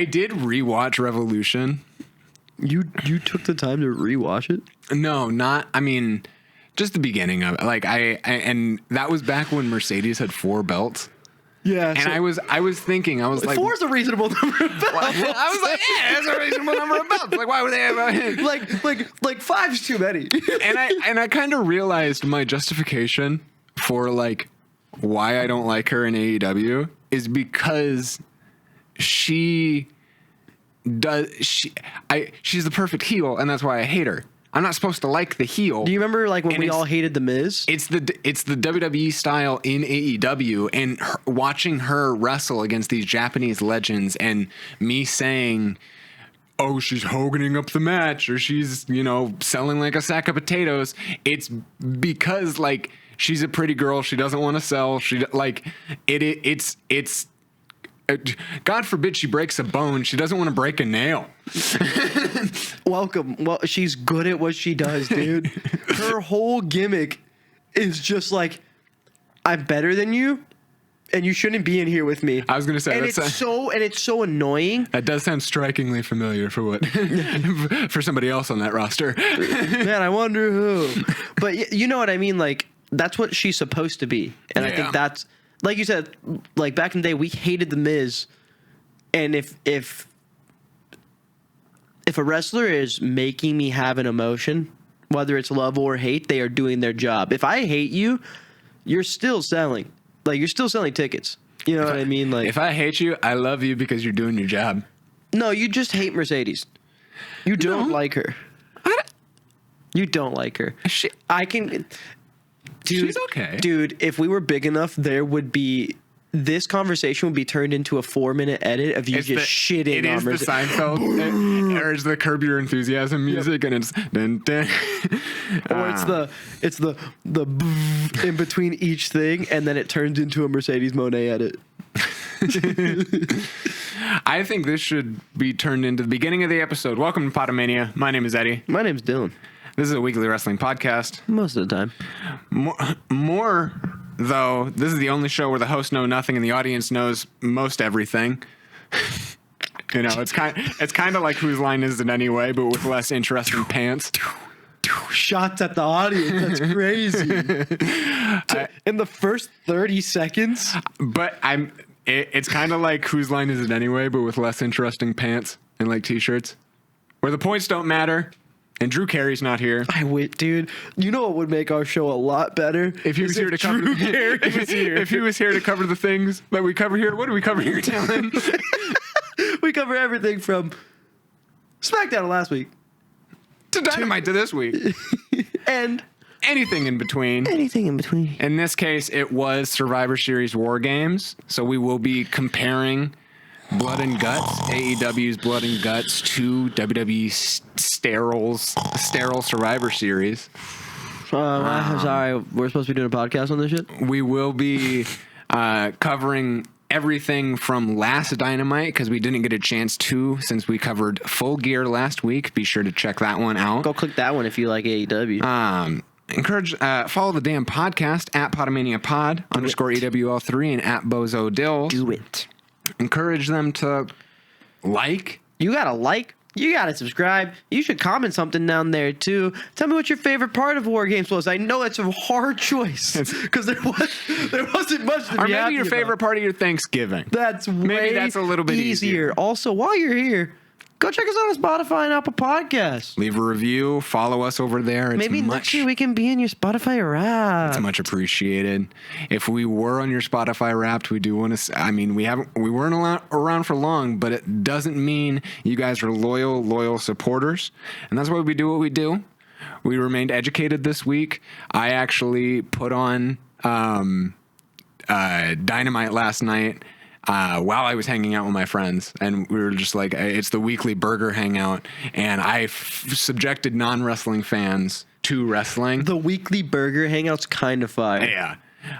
I did rewatch Revolution. You took the time to rewatch it? No, just the beginning of it. Like and that was back when Mercedes had 4 belts. Yeah. And I was thinking, I was like, 4 is a reasonable number of belts. I was like, yeah, that's a reasonable number of belts. Like, why would they have like 5's too many. and I kind of realized my justification for like why I don't like her in AEW is because she's the perfect heel, and that's why I hate her. I'm not supposed to like the heel. Do you remember like when we all hated The Miz? It's the WWE style in AEW, and watching her wrestle against these Japanese legends, and me saying, "Oh, she's Hoganing up the match," or she's selling like a sack of potatoes. It's because like she's a pretty girl. She doesn't want to sell. It's. God forbid she breaks a bone. She doesn't want to break a nail. Welcome. Well, she's good at what she does, dude. Her whole gimmick is just like, I'm better than you, and you shouldn't be in here with me. I was gonna say, and it's so annoying. That does sound strikingly familiar for what for somebody else on that roster. Man, I wonder who. But you know what I mean? Like, that's what she's supposed to be, and I think that's. Like you said, like back in the day, we hated The Miz, and if a wrestler is making me have an emotion, whether it's love or hate, they are doing their job. If I hate you, you're still selling. Like, you're still selling tickets. You know what I mean? Like, if I hate you, I love you because you're doing your job. No, you just hate Mercedes. You don't like her. You don't like her. I can... Dude, she's okay. Dude, if we were big enough, this conversation would be turned into a 4-minute edit of you shitting on Mercedes. It is the Seinfeld, or it's the Curb Your Enthusiasm music, and it's dun, dun. Or it's the in between each thing, and then it turns into a Mercedes Monet edit. I think this should be turned into the beginning of the episode. Welcome to Pod-a-Mania. My name is Eddie. My name's Dylan. This is a weekly wrestling podcast. Most of the time. More, though, this is the only show where the host knows nothing and the audience knows most everything. It's kind of like Whose Line Is It Anyway, but with less interesting pants. Shots at the audience. That's crazy. In the first 30 seconds? But it's kind of like Whose Line Is It Anyway, but with less interesting pants and like t-shirts. Where the points don't matter. And Drew Carey's not here. Dude. You know what would make our show a lot better? If he was here to cover If he was here to cover the things that we cover here. What do we cover here, Dylan? We cover everything from SmackDown last week to Dynamite to this week. And anything in between. Anything in between. In this case, it was Survivor Series War Games. So we will be comparing Blood and Guts, AEW's Blood and Guts, to WWE sterile Survivor Series. I'm sorry, we're supposed to be doing a podcast on this shit? We will be covering everything from last Dynamite, because we didn't get a chance to, since we covered Full Gear last week. Be sure to check that one out. Go click that one if you like AEW. Follow the damn podcast at Pod-a-Mania Pod _EWL3 and at Bozo Dills. Do it. Encourage them to like. You gotta like. You gotta subscribe. You should comment something down there too. Tell me what your favorite part of War Games was. I know it's a hard choice because there wasn't much to be happy about. Or maybe your favorite part of your Thanksgiving. Maybe that's a little bit easier. Also, while you're here, go check us out on Spotify and Apple Podcasts. Leave a review. Follow us over there. Maybe next year we can be in your Spotify Wrapped. It's much appreciated. If we were on your Spotify Wrapped, we do want to. We weren't around for long, but it doesn't mean you guys are loyal supporters, and that's why we do what we do. We remained educated this week. I actually put on Dynamite last night. While I was hanging out with my friends, and we were just like, it's the weekly burger hangout, and I subjected non-wrestling fans to wrestling. The weekly burger hangout's kind of fire. Yeah,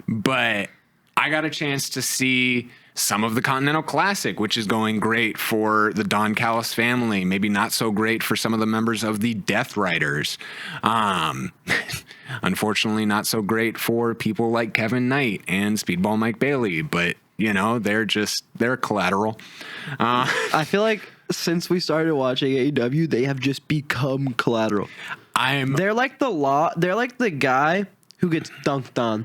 but I got a chance to see some of the Continental Classic, which is going great for the Don Callis family, maybe not so great for some of the members of the Death Riders. Unfortunately, not so great for people like Kevin Knight and Speedball Mike Bailey, but you know, they're collateral. I feel like since we started watching AEW, they have just become collateral. They're like they're like the guy who gets dunked on.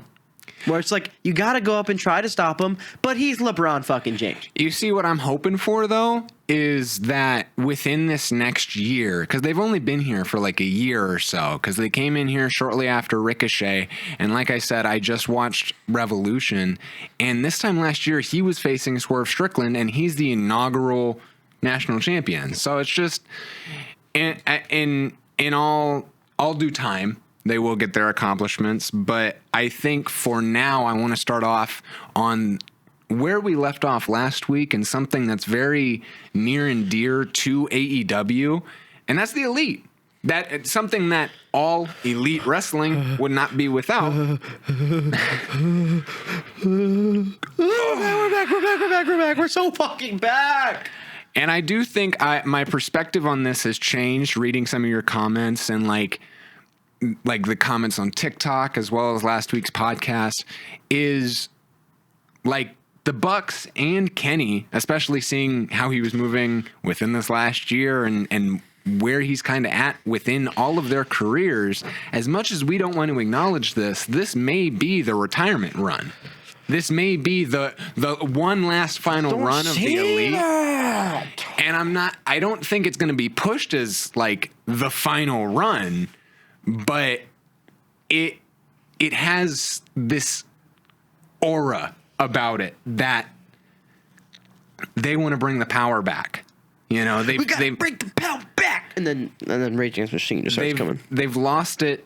Where it's like, you got to go up and try to stop him, but he's LeBron fucking James. You see what I'm hoping for, though, is that within this next year, because they've only been here for like a year or so, because they came in here shortly after Ricochet, and like I said, I just watched Revolution, and this time last year, he was facing Swerve Strickland, and he's the inaugural national champion. So it's just, in all due time, they will get their accomplishments, but I think for now I want to start off on where we left off last week and something that's very near and dear to AEW, and that's the Elite. That it's something that all Elite wrestling would not be without. We're back. We're so fucking back. And I do think my perspective on this has changed reading some of your comments and like the comments on TikTok as well as last week's podcast is like the Bucks and Kenny, especially seeing how he was moving within this last year and where he's kind of at within all of their careers. As much as we don't want to acknowledge this may be the retirement run. This may be the one last final run of the Elite. And I don't think it's going to be pushed as like the final run. But it has this aura about it that they want to bring the power back. You know, we gotta bring the power back. And then Rage Against the Machine just starts coming. They've lost it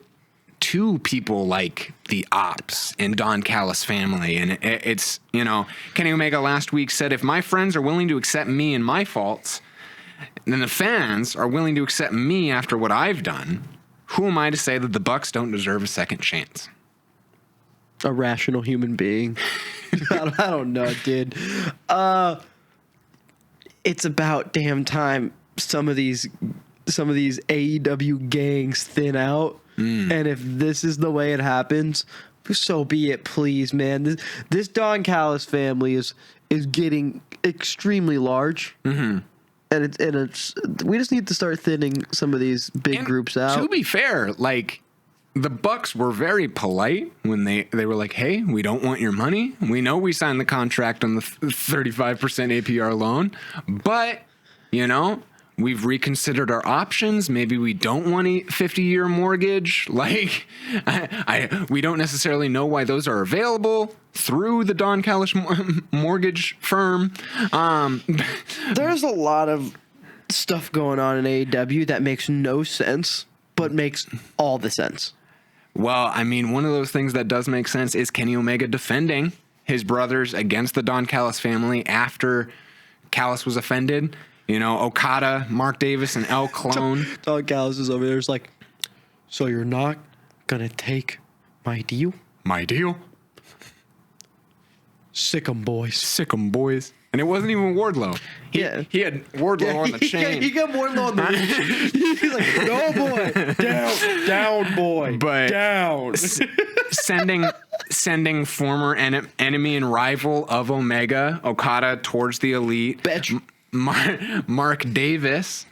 to people like the Opps and Don Callis family, and it's, you know, Kenny Omega last week said, if my friends are willing to accept me and my faults, then the fans are willing to accept me after what I've done. Who am I to say that the Bucks don't deserve a second chance? A rational human being. I don't know, dude. It's about damn time some of these AEW gangs thin out. And if this is the way it happens, so be it, please, man. This Don Callis family is getting extremely large. Mm-hmm. And it's we just need to start thinning some of these big groups out. To be fair, like the Bucks were very polite when they were like, "Hey, we don't want your money. We know we signed the contract on the 35% APR loan, but you know, we've reconsidered our options. Maybe we don't want a 50-year mortgage. Like, we don't necessarily know why those are available through the Don Callis mortgage firm." There's a lot of stuff going on in AEW that makes no sense, but makes all the sense. Well, I mean, one of those things that does make sense is Kenny Omega defending his brothers against the Don Callis family after Callis was offended. You know, Okada, Mark Davis, and El Clone. Don Callis is over there. It's like, so you're not going to take my deal? My deal? Sick 'em, boys. Sick 'em, boys. And it wasn't even Wardlow. He had Wardlow on the chain. He got Wardlow on the leash. He's like, no, boy. Down, boy. But down. sending former enemy and rival of Omega, Okada, towards the Elite. Bitch. Mark Davis,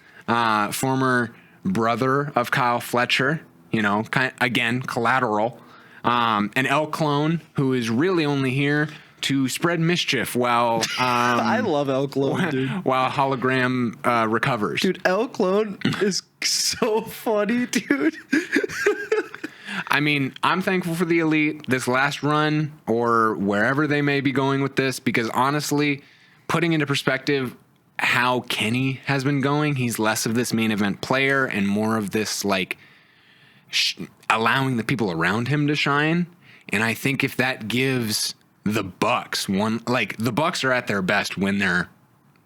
former brother of Kyle Fletcher, you know, again, collateral. And El Clone, who is really only here to spread mischief while I love El Clone, dude. While Hologram recovers. Dude, El Clone is so funny, dude. I mean, I'm thankful for the Elite this last run or wherever they may be going with this, because honestly, putting into perspective how Kenny has been going, he's less of this main event player and more of this like allowing the people around him to shine. And I think if that gives the Bucks the Bucks are at their best when they're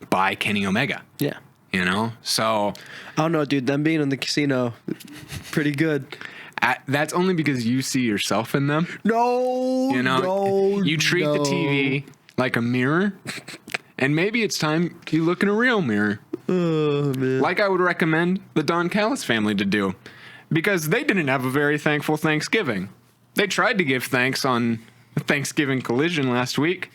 by Kenny Omega. Yeah. You know? So I don't know, dude. Them being in the casino, pretty good. That's only because you see yourself in them. No. You know, you treat the TV like a mirror. And maybe it's time you look in a real mirror. Oh, man. Like I would recommend the Don Callis family to do. Because they didn't have a very thankful Thanksgiving. They tried to give thanks on Thanksgiving collision last week,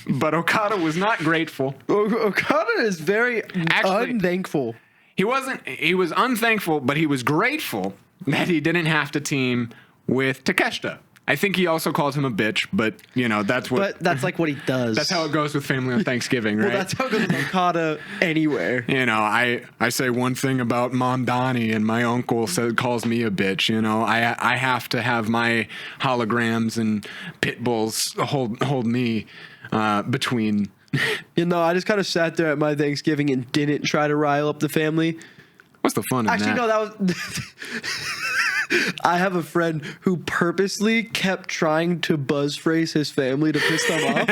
but Okada was not grateful. Okada is very unthankful. He was unthankful, but he was grateful that he didn't have to team with Takeshita. I think he also calls him a bitch, but that's what. But that's like what he does. That's how it goes with family on Thanksgiving, right? Well, that's how it goes with Okada anywhere. I say one thing about Mom Donnie, and my uncle calls me a bitch. I have to have my holograms and pit bulls hold me between. I just kind of sat there at my Thanksgiving and didn't try to rile up the family. What's the fun in that? Actually, no, that was. I have a friend who purposely kept trying to buzz phrase his family to piss them off.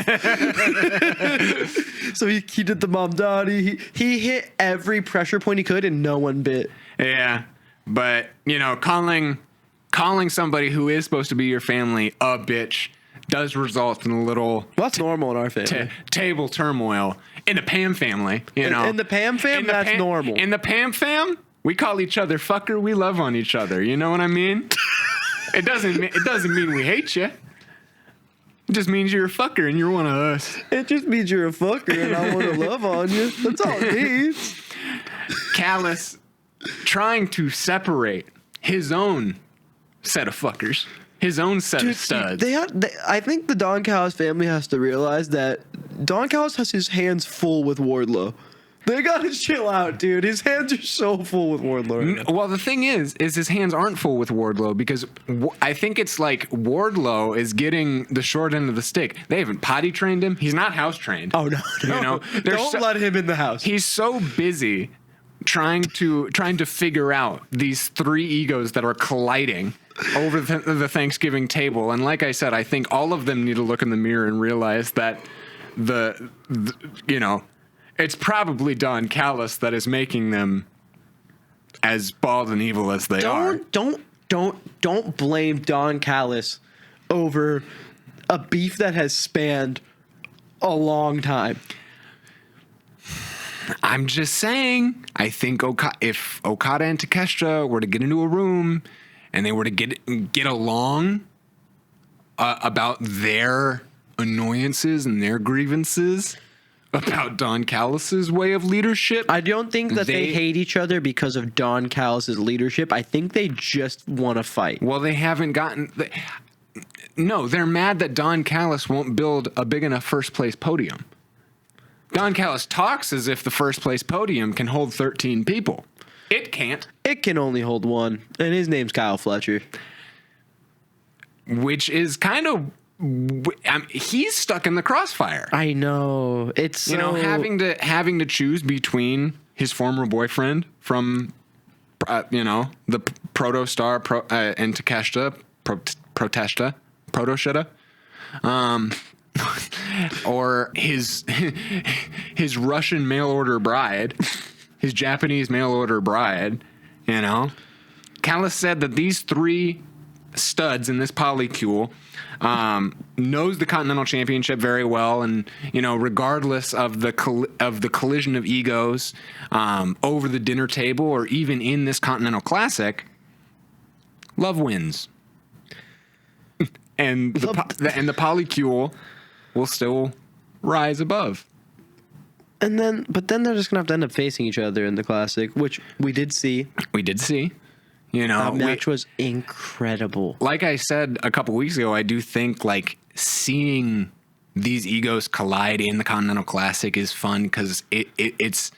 So he did the Mom Donnie. He hit every pressure point he could, and no one bit. Yeah, but calling somebody who is supposed to be your family a bitch does result in a little. Well, that's normal in our family. Table turmoil in the Pam family. In the Pam fam, that's normal. In the Pam fam, we call each other fucker. We love on each other. You know what I mean? It doesn't mean we hate you. It just means you're a fucker and you're one of us. It just means you're a fucker and I want to love on you. That's all it means. Callis trying to separate his own set of fuckers, his own set of studs. I think the Don Callis family has to realize that Don Callis has his hands full with Wardlow. They gotta chill out, dude. His hands are so full with Wardlow. Right, well, the thing is his hands aren't full with Wardlow because I think it's like Wardlow is getting the short end of the stick. They haven't potty trained him. He's not house trained. Oh no! Don't let him in the house. He's so busy trying to figure out these three egos that are colliding over the Thanksgiving table. And like I said, I think all of them need to look in the mirror and realize that it's probably Don Callis that is making them as bald and evil as they are. Don't blame Don Callis over a beef that has spanned a long time. I'm just saying, I think if Okada and Takeshita were to get into a room and they were to get along about their annoyances and their grievances about Don Callis's way of leadership. I don't think that they hate each other because of Don Callis's leadership. I think they just want to fight. Well, they haven't gotten. No, they're mad that Don Callis won't build a big enough first place podium. Don Callis talks as if the first place podium can hold 13 people. It can't. It can only hold one, and his name's Kyle Fletcher. Which is kind of. He's stuck in the crossfire. I know. It's having to choose between his former boyfriend from the Proto Star and Takeshita Protoshita or his Russian mail order bride, his Japanese mail order bride. Callis said that these three studs in this polycule knows the Continental Championship very well, and regardless of the collision of egos over the dinner table or even in this Continental Classic, love wins, and the polycule will still rise above. But then they're just gonna have to end up facing each other in the Classic, which we did see. That match was incredible. Like I said a couple weeks ago, I do think seeing these egos collide in the Continental Classic is fun because it's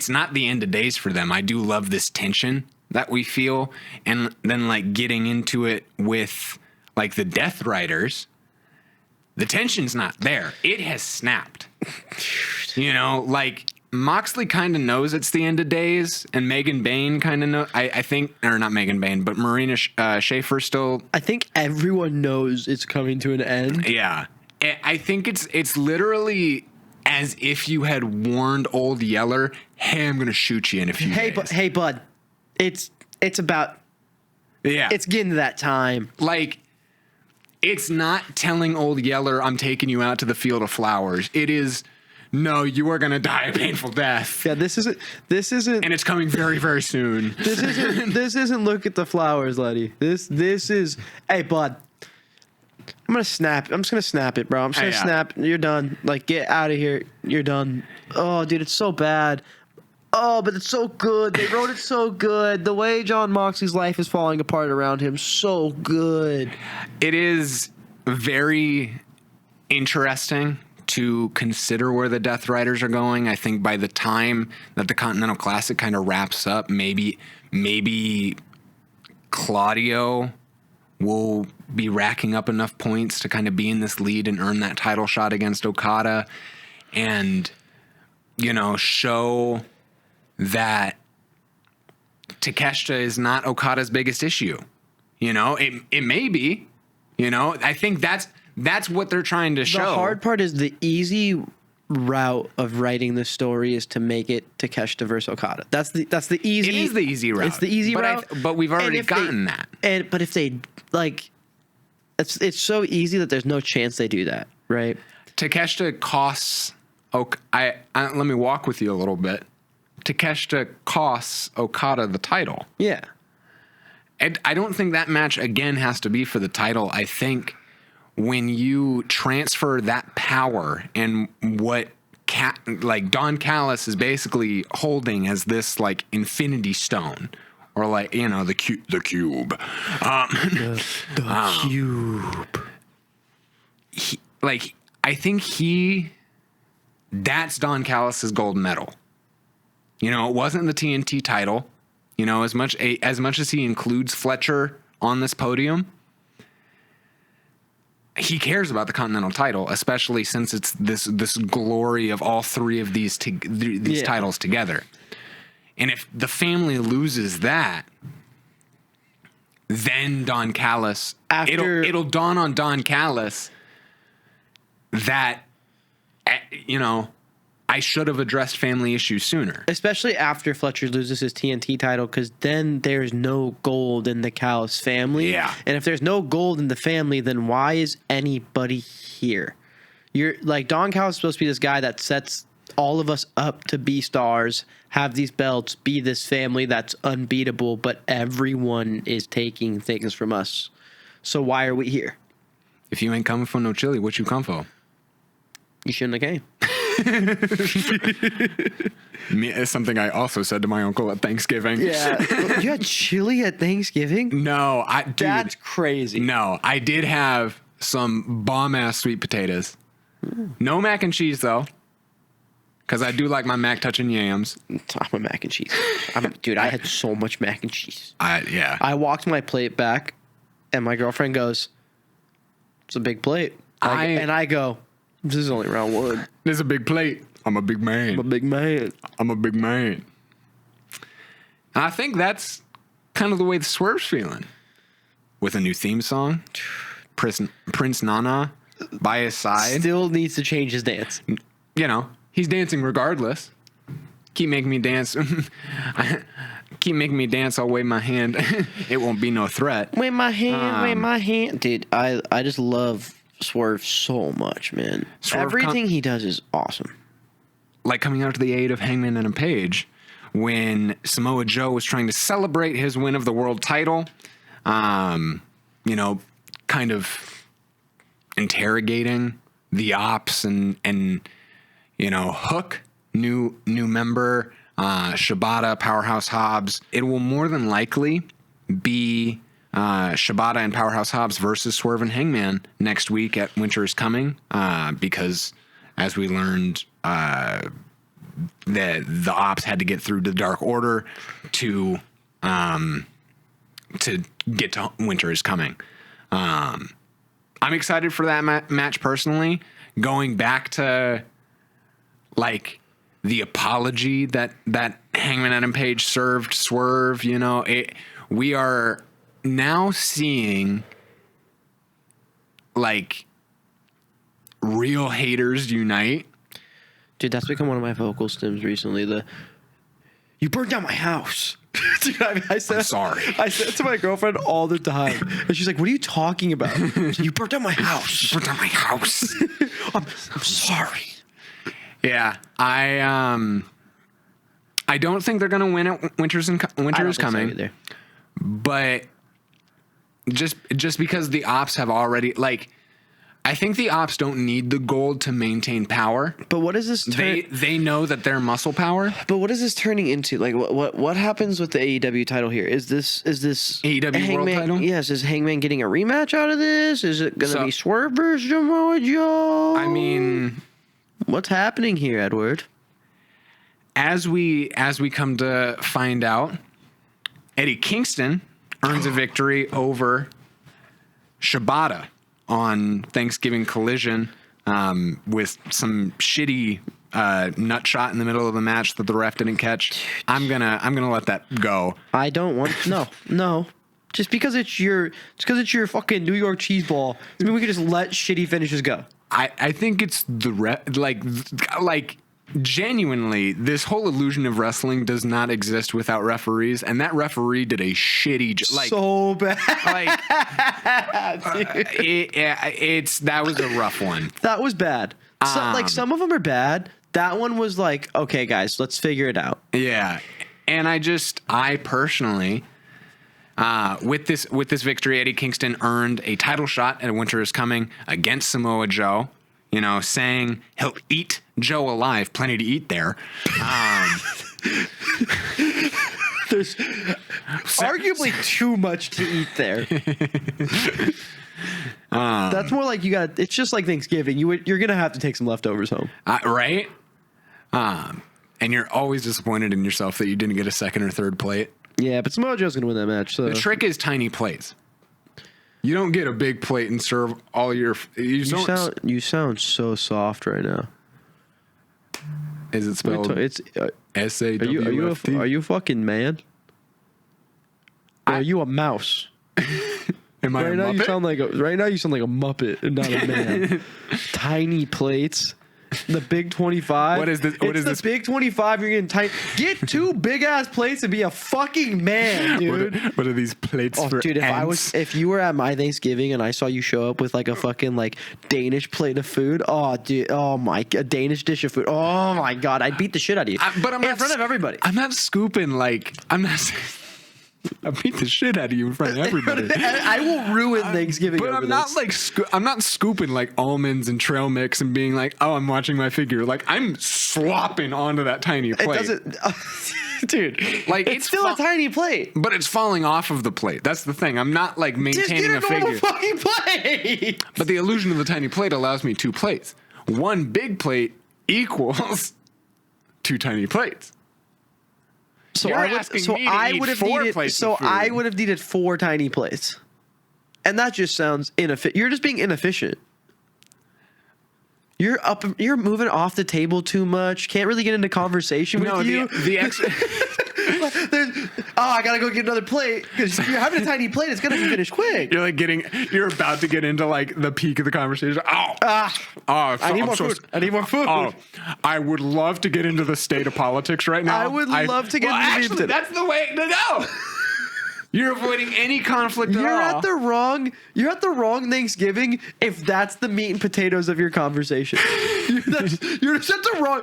not the end of days for them. I do love this tension that we feel, and then getting into it with the Death Riders. The tension's not there. It has snapped. Moxley kind of knows it's the end of days, and Megan Bayne kind of knows. I think, or not Megan Bayne, but Marina Schaefer still. I think everyone knows it's coming to an end. Yeah, I think it's literally as if you had warned Old Yeller, "Hey, I'm gonna shoot you in a few days." Hey, bud, it's about. Yeah, it's getting to that time. It's not telling Old Yeller, "I'm taking you out to the field of flowers." It is. No, you are gonna die a painful death. Yeah, this isn't, and it's coming very, very soon. This isn't look at the flowers, Letty. This is, hey, bud. I'm gonna snap. I'm just gonna snap it, bro. I'm just gonna snap. You're done. Like, get out of here. You're done. Oh, dude, it's so bad. Oh, but it's so good. They wrote it so good. The way Jon Moxley's life is falling apart around him, so good. It is very interesting to consider where the Death Riders are going. I think by the time that the Continental Classic kind of wraps up, maybe Claudio will be racking up enough points to kind of be in this lead and earn that title shot against Okada and, you know, show that Takeshita is not Okada's biggest issue. You know, it may be, you know, I think that's what they're trying to show. The hard part is the easy route of writing the story is to make it Takeshita versus Okada. That's the easy. It is the easy route. It's the easy route. But we've already gotten that. But if they like, it's so easy that there's no chance they do that, right? Takeshita costs. Let me walk with you a little bit. Takeshita costs Okada the title. Yeah. And I don't think that match again has to be for the title. I think when you transfer that power and what Don Callis is basically holding as this like infinity stone, or like, you know, the cube. The cube. I think that's Don Callis's gold medal. You know, it wasn't the TNT title. You know, as much as he includes Fletcher on this podium, he cares about the Continental title, especially since it's this glory of all three of these titles together. And if the family loses that, then Don Callis, it'll dawn on Don Callis that, you know, I should have addressed family issues sooner. Especially after Fletcher loses his TNT title, because then there's no gold in the Callis family. Yeah. And if there's no gold in the family, then why is anybody here? You're like, Don Callis is supposed to be this guy that sets all of us up to be stars, have these belts, be this family that's unbeatable, but everyone is taking things from us. So why are we here? If you ain't coming for no chili, what you come for? You shouldn't have came. It's something I also said to my uncle at Thanksgiving. Yeah. You had chili at Thanksgiving? No, dude, that's crazy. No, I did have some bomb-ass sweet potatoes. No mac and cheese, though. Because I do like my mac touching yams. I'm a mac and cheese. Dude, I had so much mac and cheese. Yeah. I walked my plate back, and my girlfriend goes, "It's a big plate." And I go, "This is only round one. This is a big plate. I'm a big man. I'm a big man. I'm a big man." And I think that's kind of the way the Swerve's feeling. With a new theme song, Prince Nana by his side. Still needs to change his dance. You know, he's dancing regardless. Keep making me dance. Keep making me dance. I'll wave my hand. It won't be no threat. Wave my hand. Wave my hand. Dude, I just love Swerve so much, man. Everything he does is awesome. Like coming out to the aid of Hangman and Page when Samoa Joe was trying to celebrate his win of the world title. You know, kind of interrogating the opps and you know, Hook, new member, Shibata, Powerhouse Hobbs. It will more than likely be Shibata and Powerhouse Hobbs versus Swerve and Hangman next week at Winter is Coming, because as we learned, the Opps had to get through the Dark Order to get to Winter is Coming. I'm excited for that match personally. Going back to like the apology that Hangman Adam Page served Swerve, you know, we are now seeing like real haters unite. Dude, that's become one of my vocal stems recently. You burned down my house. Dude, I'm sorry. I said it to my girlfriend all the time. And she's like, what are you talking about? You burned down my house. You burned down my house. I'm sorry. Yeah. I don't think they're going to win at Winter is Coming. But just because the Opps have already, like, I think the Opps don't need the gold to maintain power. But what is this? They know that they're muscle power. But what is this turning into? Like, what happens with the AEW title here? Is this AEW World title? Yes. Is Hangman getting a rematch out of this? Is it going to be Swerve versus Samoa Joe? I mean, what's happening here, Edward? As we come to find out, Eddie Kingston earns a victory over Shibata on Thanksgiving Collision with some shitty nut shot in the middle of the match that the ref didn't catch. I'm gonna let that go. I don't want no. Just because it's your fucking New York cheese ball, I mean we can just let shitty finishes go. I think it's the like genuinely, this whole illusion of wrestling does not exist without referees, and that referee did a shitty so bad. That was a rough one. That was bad. Some of them are bad. That one was like, okay, guys, let's figure it out. Yeah, and I personally, with this victory, Eddie Kingston earned a title shot at Winter is Coming against Samoa Joe. You know, saying he'll eat Joe alive. Plenty to eat there. There's arguably too much to eat there. That's more like it's just like Thanksgiving. You're going to have to take some leftovers home. Right? And you're always disappointed in yourself that you didn't get a second or third plate. Yeah, but Samoa Joe's going to win that match. So. The trick is tiny plates. You don't get a big plate and serve all your... You sound so soft right now. Is it spelled it's S-A-W-F-T? Are you a fucking man? Are you a mouse? Am I right a now Muppet? Right now you sound like a Muppet and not a man. Tiny plates. The Big 25. What is this? It's the Big 25. You're getting tiny. Get two big ass plates and be a fucking man, dude. What are these plates for? Dude, if you were at my Thanksgiving and I saw you show up with like a fucking like Danish plate of food, a Danish dish of food. Oh my god, I'd beat the shit out of you. But I'm in front of everybody. I'm not scooping I beat the shit out of you in front of everybody. I will ruin Thanksgiving. But I'm not I'm not scooping like almonds and trail mix and being like, oh, I'm watching my figure. Like I'm slopping onto that tiny plate. It doesn't, dude. Like it's still a tiny plate, but it's falling off of the plate. That's the thing. I'm not like maintaining just get a figure. Fucking plate. But the illusion of the tiny plate allows me two plates. One big plate equals two tiny plates. So I would have needed 4 tiny plates. And that just sounds inefficient. You're just being inefficient. You're moving off the table too much. Can't really get into conversation with you. The extra I gotta go get another plate because you're having a tiny plate. It's gonna be finished quick. You're about to get into like the peak of the conversation. I need more food. I need more food. Oh, I would love to get into the state of politics right now. I would love to get into actually, that's the way to go. You're avoiding any conflict at all. You're at the wrong Thanksgiving if that's the meat and potatoes of your conversation. You're just at the wrong.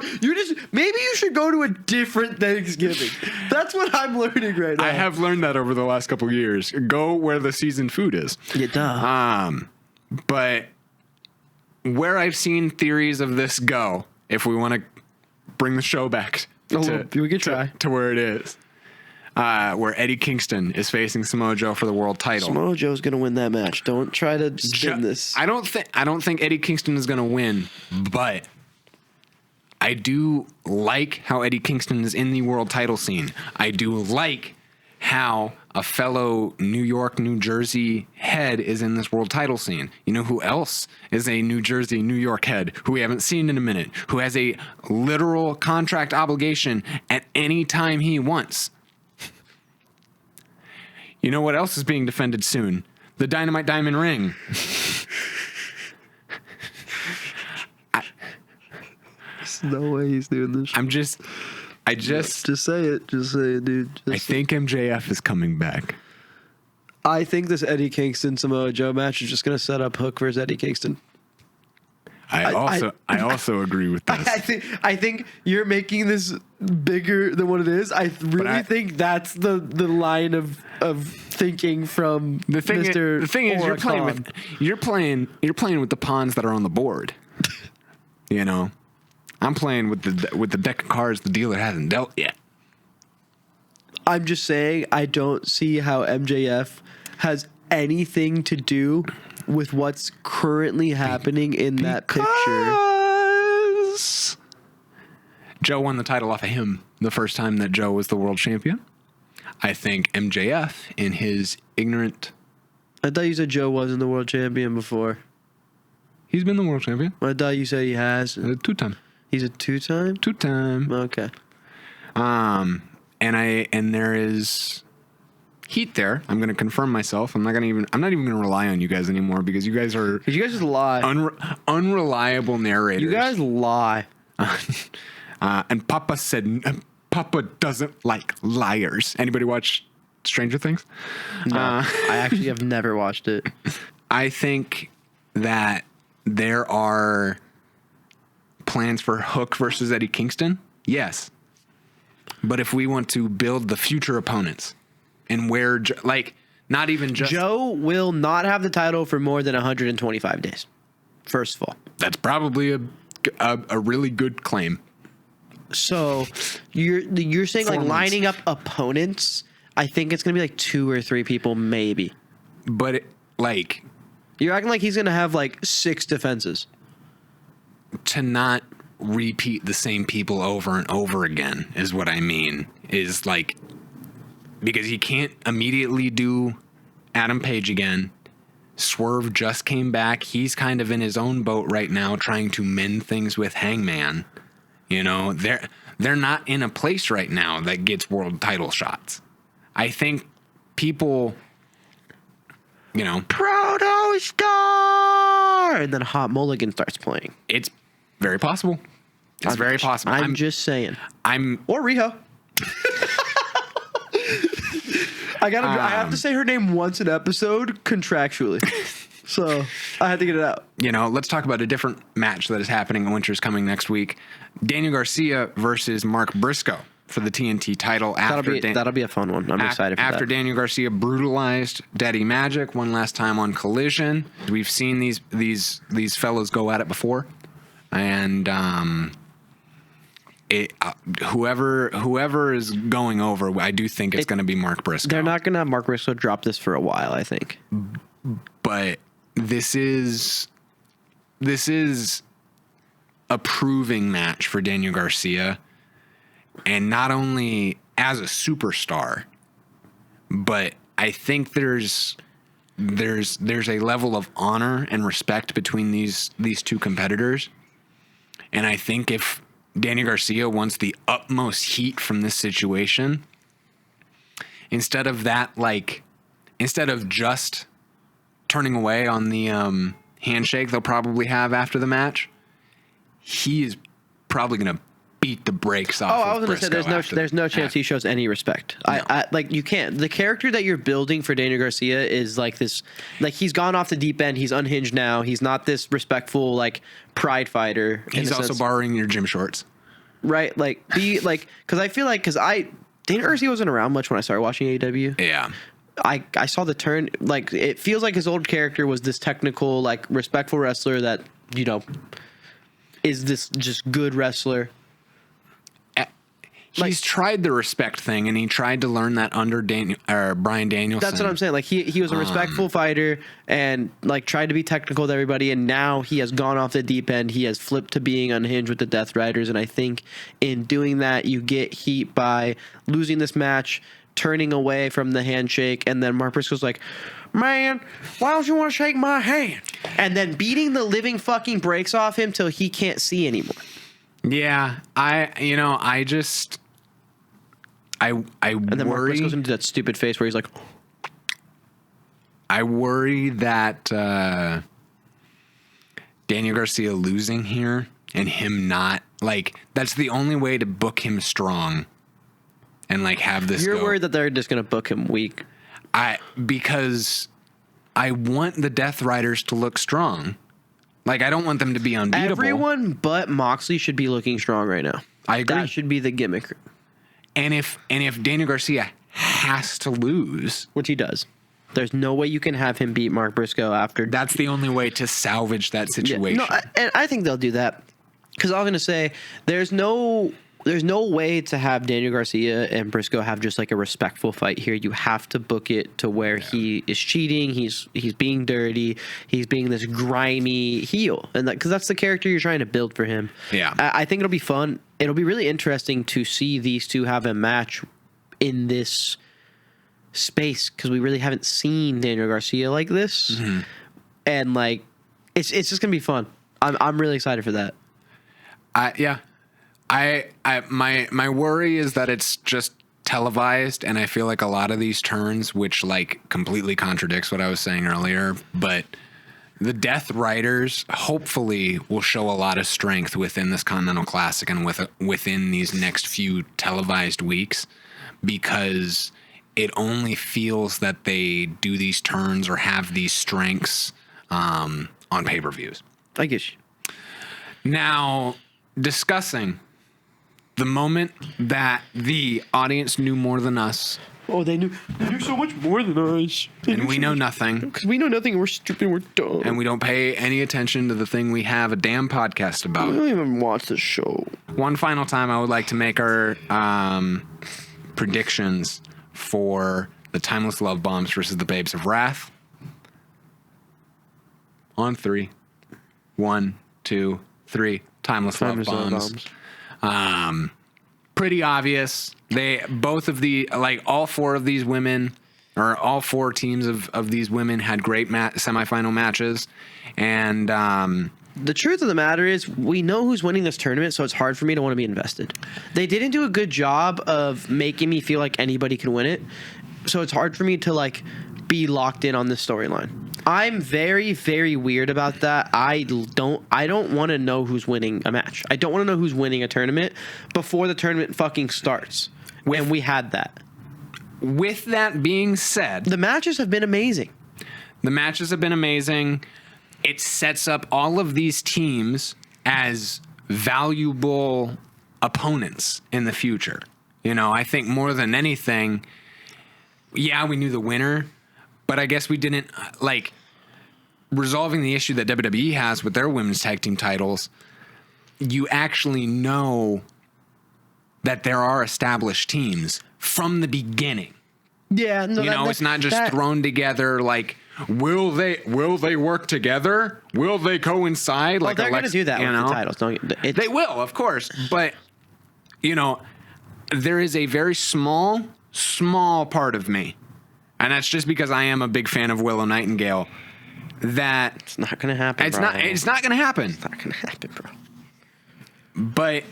Maybe you should go to a different Thanksgiving. That's what I'm learning right now. I have learned that over the last couple of years. Go where the seasoned food is. Yeah, duh. But where I've seen theories of this go, if we want to bring the show back we could try to where it is. Where Eddie Kingston is facing Samoa Joe for the world title. Samoa Joe's gonna win that match. Don't try to spin this. I don't think Eddie Kingston is gonna win, but I do like how Eddie Kingston is in the world title scene. I do like how a fellow New York, New Jersey head is in this world title scene. You know who else is a New Jersey, New York head who we haven't seen in a minute, who has a literal contract obligation at any time he wants? You know what else is being defended soon? The Dynamite Diamond Ring. There's no way he's doing this. Just say it. Just say it, dude. I think MJF is coming back. I think this Eddie Kingston Samoa Joe match is just going to set up Hook versus Eddie Kingston. I also agree with this. I think you're making this bigger than what it is. I really think that's the line of thinking from The thing is you're playing with the pawns that are on the board. You know, I'm playing with the deck of cards the dealer hasn't dealt yet. I'm just saying I don't see how MJF has anything to do with what's currently happening in that picture. Joe won the title off of him the first time that Joe was the world champion. I think MJF, in his ignorant... I thought you said Joe wasn't the world champion before. He's been the world champion. I thought you said he has. 2-time. He's a 2-time? 2-time. Okay. And there is heat there. I'm going to confirm myself. I'm not even going to rely on you guys anymore because you guys are... Because you guys just lie. Unreliable narrators. You guys lie. And Papa said... Papa doesn't like liars. Anybody watch Stranger Things? No, I actually have never watched it. I think that there are plans for Hook versus Eddie Kingston. Yes. But if we want to build the future opponents and where, like, not even just... Joe will not have the title for more than 125 days. First of all. That's probably a really good claim. So you're saying like lining up opponents? I think it's gonna be like 2 or 3 people maybe. But you're acting like he's gonna have like 6 defenses. To not repeat the same people over and over again is what I mean. Is like because he can't immediately do Adam Page again. Swerve just came back. He's kind of in his own boat right now, trying to mend things with Hangman. You know, they're not in a place right now that gets world title shots. I think people, you know, Proto Star, and then Hot Mulligan starts playing. It's very possible. It's very possible. I'm just saying. Or Riho. I have to say her name once an episode contractually. So I had to get it out. You know, let's talk about a different match that is happening. Winter's coming next week. Daniel Garcia versus Mark Briscoe for the TNT title. That'll be a fun one. I'm excited for that. After Daniel Garcia brutalized Daddy Magic one last time on Collision. We've seen these fellows go at it before. And whoever is going over, I do think it's going to be Mark Briscoe. They're not going to have Mark Briscoe drop this for a while, I think. But this is a proving match for Daniel Garcia, and not only as a superstar, but I think there's a level of honor and respect between these two competitors. And I think if Daniel Garcia wants the utmost heat from this situation, instead of just turning away on the handshake they'll probably have after the match, he is probably going to beat the brakes off. I was going to say there's no chance he shows any respect. No. I like you can't. The character that you're building for Daniel Garcia is like this. Like he's gone off the deep end. He's unhinged now. He's not this respectful like pride fighter. He's also borrowing your gym shorts, right? Like because I feel like Daniel Garcia wasn't around much when I started watching AEW. Yeah. I saw the turn. Like it feels like his old character was this technical, like respectful wrestler that, you know, is this just good wrestler. He's tried the respect thing, and he tried to learn that under Bryan Danielson. That's what I'm saying. Like he was a respectful fighter and like tried to be technical with everybody, and now he has gone off the deep end. He has flipped to being unhinged with the Death Riders, and I think in doing that, you get heat by losing this match, turning away from the handshake, and then Mark Briscoe's like, "Man, why don't you want to shake my hand?" And then beating the living fucking brakes off him till he can't see anymore. Yeah, I and then Mark Briscoe's into that stupid face where he's like, I worry that Daniel Garcia losing here and him not, like, that's the only way to book him strong and like have this. You're worried that they're just gonna book him weak. Because I want the Death Riders to look strong. Like, I don't want them to be unbeatable. Everyone but Moxley should be looking strong right now. I agree. That should be the gimmick. And if Daniel Garcia has to lose, which he does, There's no way you can have him beat Mark Briscoe after. That's the only way to salvage that situation. Yeah, and I think they'll do that because I was gonna say there's no way to have Daniel Garcia and Briscoe have just like a respectful fight here. You have to book it to where he is cheating, he's being dirty, he's being this grimy heel, and because that's the character you're trying to build for him. Yeah, I think it'll be fun. It'll be really interesting to see these two have a match in this space because we really haven't seen Daniel Garcia like this, and like it's just gonna be fun. I'm really excited for that. My worry is that it's just televised, and I feel like a lot of these turns, which like completely contradicts what I was saying earlier, but the Death Riders hopefully will show a lot of strength within this Continental Classic and within these next few televised weeks, because it only feels that they do these turns or have these strengths on pay-per-views. I guess. Now, discussing the moment that the audience knew more than us. Oh, they knew so much more than us. And we know nothing. Because we know nothing. We're stupid. We're dumb. And we don't pay any attention to the thing we have a damn podcast about. We don't even watch the show. One final time, I would like to make our predictions for the Timeless Love Bombs versus the Babes of Wrath. On 3. 1, 2, 3. Timeless Love Bombs. Pretty obvious. All four of these women, or all four teams of these women had great semifinal matches. And the truth of the matter is we know who's winning this tournament, so it's hard for me to want to be invested. They didn't do a good job of making me feel like anybody can win it, so it's hard for me to like be locked in on this storyline. I'm very, very weird about that. I don't want to know who's winning a match. I don't want to know who's winning a tournament before the tournament fucking starts. And we had that. With that being said, the matches have been amazing. It sets up all of these teams as valuable opponents in the future. You know, I think more than anything, yeah, we knew the winner, but I guess we didn't, like, resolving the issue that WWE has with their women's tag team titles. You actually know that there are established teams from the beginning. Yeah, no, it's not just thrown together like, will they work together? Will they coincide? Well, like they're going to do that with the titles. They will, of course, but there is a very small part of me, and that's just because I am a big fan of Willow Nightingale, that it's not going to happen. It's not going to happen. It's not going to happen, bro. But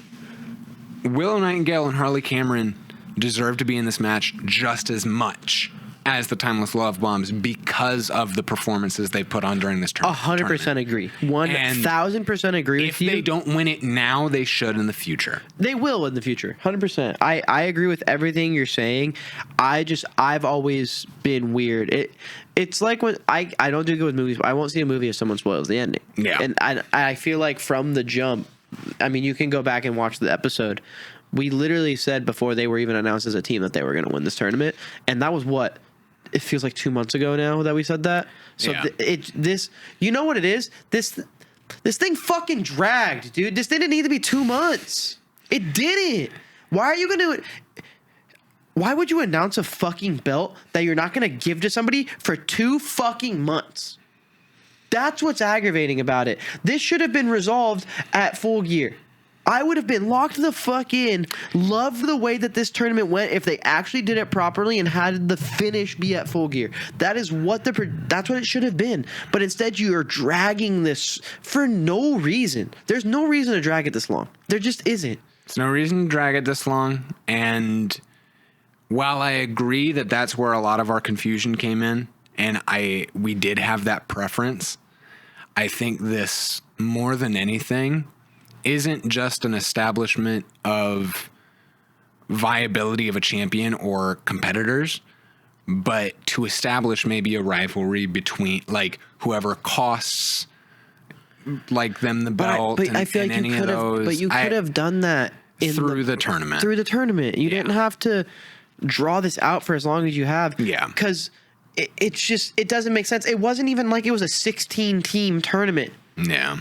Willow Nightingale and Harley Cameron deserve to be in this match just as much as the Timeless Love Bombs because of the performances they put on during this tournament. 100% agree. 1,000% agree with you. If they don't win it now, they should in the future. They will in the future. 100%. I agree with everything you're saying. I've always been weird. It's like when I don't do good with movies, but I won't see a movie if someone spoils the ending. Yeah. And I feel like from the jump, I mean, you can go back and watch the episode. We literally said before they were even announced as a team that they were going to win this tournament. And that was what? It feels like 2 months ago now that we said that. So yeah. You know what it is? This thing fucking dragged, dude. This didn't need to be 2 months. It didn't. Why are you going to... Why would you announce a fucking belt that you're not going to give to somebody for 2 fucking months? That's what's aggravating about it. This should have been resolved at Full Gear. I would have been locked the fuck in. Loved the way that this tournament went if they actually did it properly and had the finish be at Full Gear. That's what it should have been. But instead, you are dragging this for no reason. There's no reason to drag it this long. There just isn't. There's no reason to drag it this long. And while I agree that that's where a lot of our confusion came in, and we did have that preference, I think this, more than anything, isn't just an establishment of viability of a champion or competitors, but to establish maybe a rivalry between, like, whoever costs like them the belt. But I feel like you could have done that through the tournament. Through the tournament, you didn't have to draw this out for as long as you have. Yeah, because it's just, it doesn't make sense. It wasn't even like it was a 16-team tournament. Yeah.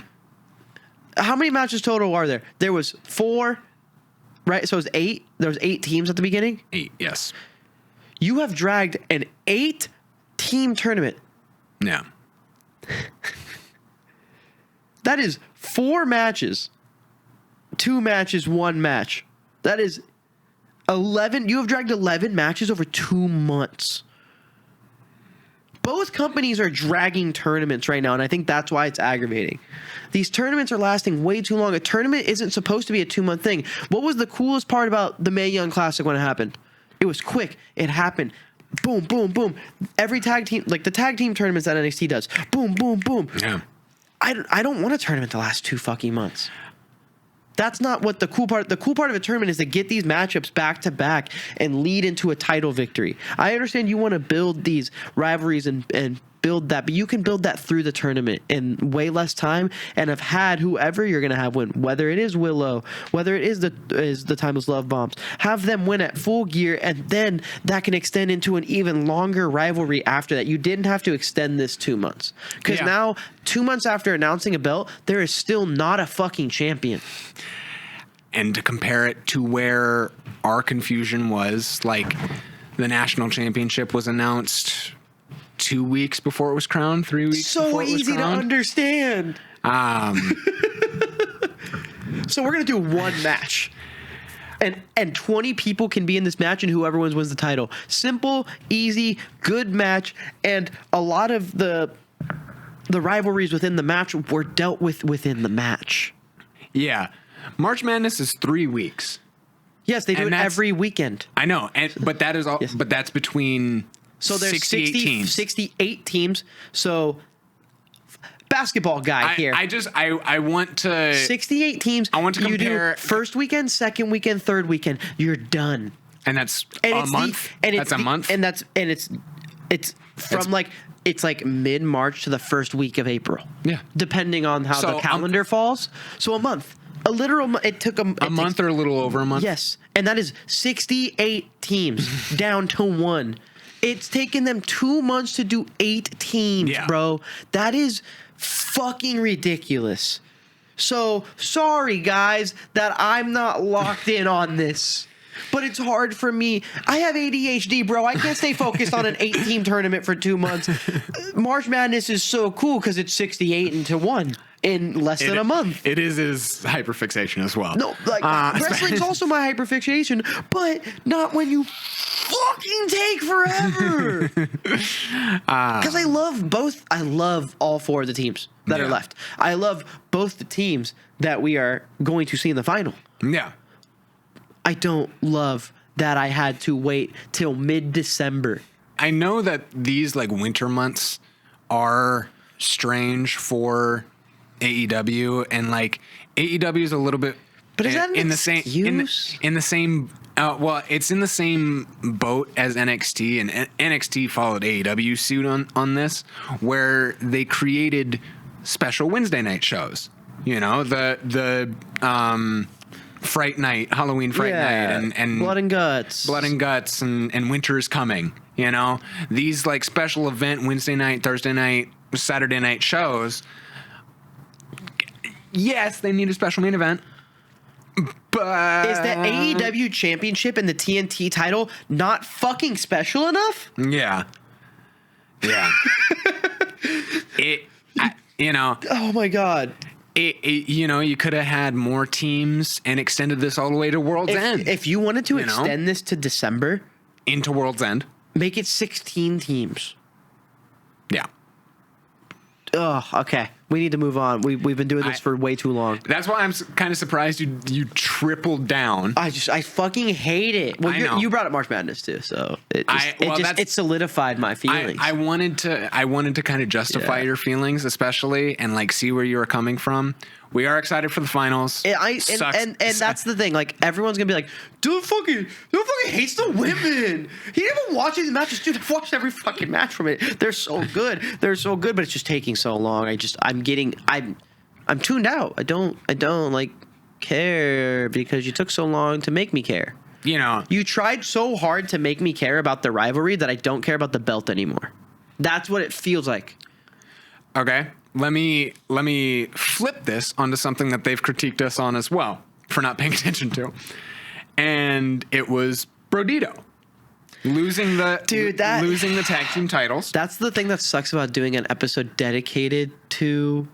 How many matches total are there? There was 4, right? So it was 8. There was 8 teams at the beginning. 8, yes. You have dragged an 8-team tournament. Yeah. That is 4 matches, 2 matches, 1 match. That is 11. You have dragged 11 matches over 2 months. Both companies are dragging tournaments right now, and I think that's why it's aggravating. These tournaments are lasting way too long. A tournament isn't supposed to be a 2-month thing. What was the coolest part about the Mae Young Classic when it happened? It was quick. It happened. Boom, boom, boom. Every tag team, like the tag team tournaments that NXT does. Boom, boom, boom. Yeah. I don't want a tournament to last 2 fucking months. That's not what the cool part. The cool part of a tournament is to get these matchups back to back and lead into a title victory. I understand you want to build these rivalries and build that, but you can build that through the tournament in way less time and have had whoever you're going to have win, whether it is Willow, whether it is the Timeless Love Bombs, have them win at Full Gear, and then that can extend into an even longer rivalry after that. You didn't have to extend this 2 months because now 2 months after announcing a belt, there is still not a fucking champion. And to compare it to where our confusion was, like the national championship was announced 2 weeks before it was crowned, 3 weeks before it was crowned. So easy to understand. So we're going to do 1 match. And 20 people can be in this match, and whoever wins the title. Simple, easy, good match, and a lot of the rivalries within the match were dealt with within the match. Yeah. March Madness is 3 weeks. Yes, they do it every weekend. I know, but that is all. Yes. But that's between there's 68 teams. 68 teams. So basketball guy here. I want to 68 teams. I want to compare. You do first weekend, second weekend, third weekend. You're done. And that's a month. That's a month. And it's from it's like mid-March to the first week of April. Yeah, depending on how the calendar falls. So a month. A literal. It took a month or a little over a month. Yes, and that is 68 teams down to 1. It's taken them 2 months to do 8 teams, bro. That is fucking ridiculous. So sorry, guys, that I'm not locked in on this. But it's hard for me. I have ADHD, bro. I can't stay focused on an 8-team tournament for 2 months. March Madness is so cool because it's 68 into 1 in less than a month. It is his hyperfixation as well. No, wrestling's also my hyperfixation, but not when you fucking take forever. Because I love both. I love all 4 of the teams that are left. I love both the teams that we are going to see in the final. Yeah. I don't love that I had to wait till mid-December. I know that these winter months are strange for AEW, and AEW is a little bit, but is that in the same well, it's in the same boat as NXT, and NXT followed AEW suit on this, where they created special Wednesday night shows. You know, the Fright Night, Halloween Fright Night, and Blood and Guts, and Winter is Coming. You know, these special event Wednesday night, Thursday night, Saturday night shows. Yes, they need a special main event, but is the AEW Championship and the TNT title not fucking special enough? Yeah. Oh my god. You could have had more teams and extended this all the way to World's End. If you wanted to extend this to December, into World's End, make it 16 teams. Yeah. Oh, okay. We need to move on. We've been doing this for way too long. That's why I'm kind of surprised you tripled down. I fucking hate it. Well, you brought up March Madness too, so it solidified my feelings. I wanted to kind of justify your feelings, especially, and see where you were coming from. We are excited for the finals. And that's the thing. Everyone's gonna be like, dude fucking hates the women. He didn't even watch these matches, dude. I've watched every fucking match from it. They're so good. But it's just taking so long. I'm tuned out. I don't care because you took so long to make me care. You know, you tried so hard to make me care about the rivalry that I don't care about the belt anymore. That's what it feels like. Okay. Let me flip this onto something that they've critiqued us on as well for not paying attention to. And it was Brodido losing the tag team titles. That's the thing that sucks about doing an episode dedicated to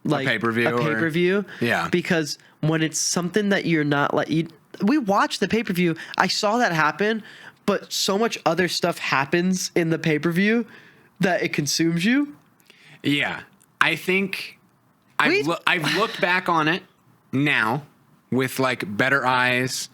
like a pay-per-view. Yeah. Because when it's something that you're not like, we watched the pay-per-view. I saw that happen, but so much other stuff happens in the pay-per-view that it consumes you. Yeah. I think I've looked back on it now with like better eyes.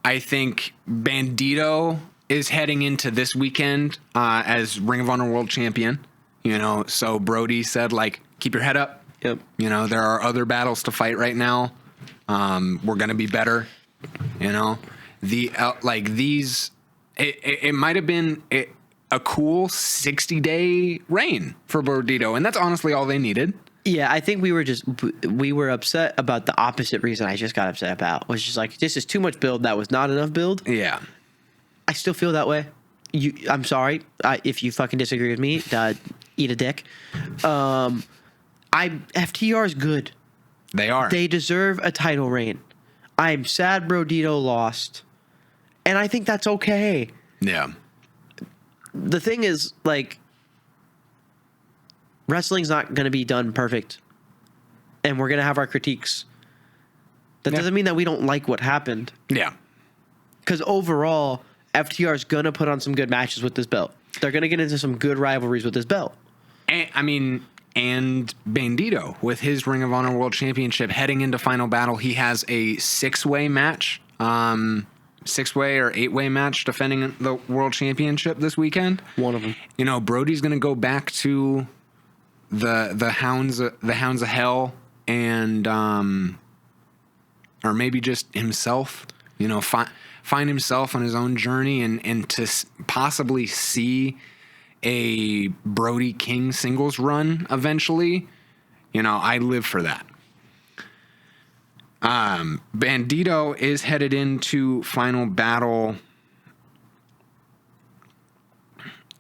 I think Bandido is heading into this weekend as Ring of Honor World Champion. You know, so Brody said, like, keep your head up. Yep. You know, there are other battles to fight right now. We're going to be better. You know, it might have been a cool 60-day reign for Brodido, and that's honestly all they needed. Yeah, I think we were upset about the opposite reason I just got upset about, was just like, this is too much build. That was not enough build. Yeah. I still feel that way. I'm sorry. If you fucking disagree with me, eat a dick. FTR is good. They are. They deserve a title reign. I'm sad Brodido lost. And I think that's okay. Yeah. The thing is, like, wrestling's not going to be done perfect. And we're going to have our critiques. That doesn't mean that we don't like what happened. Yeah. Because overall, FTR is going to put on some good matches with this belt. They're going to get into some good rivalries with this belt. And Bandido, with his Ring of Honor World Championship heading into Final Battle, he has a 6-way match, 6-way or 8-way match defending the World Championship this weekend. One of them. You know, Brody's going to go back to the Hounds of Hell, and or maybe just himself. You know, find himself on his own journey, and to possibly see a Brody King singles run eventually. You know, I live for that. Bandido is headed into Final Battle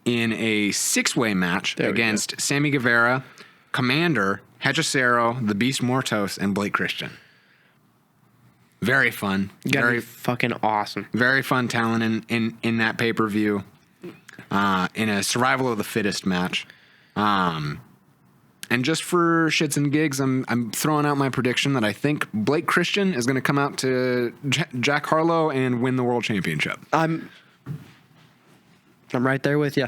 in a 6-way match against Sammy Guevara, Commander, Hechicero, the Beast Mortos, and Blake Christian. Very fun. Very fucking awesome. Very fun talent in that pay-per-view. In a survival of the fittest match. And just for shits and gigs, I'm throwing out my prediction that I think Blake Christian is going to come out to Jack Harlow and win the world championship. I'm right there with you.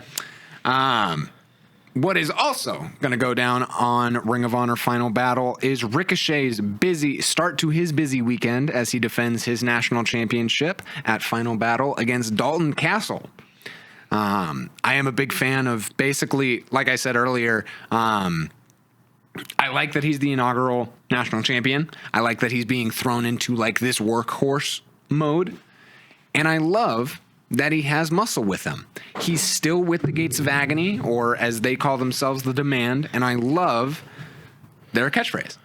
What is also going to go down on Ring of Honor Final Battle is Ricochet's busy start to his busy weekend as he defends his national championship at Final Battle against Dalton Castle. I am a big fan of, basically, like I said earlier, I like that he's the inaugural national champion. I like that he's being thrown into like this workhorse mode. And I love that he has muscle with him. He's still with the Gates of Agony, or as they call themselves, the Demand. And I love their catchphrase.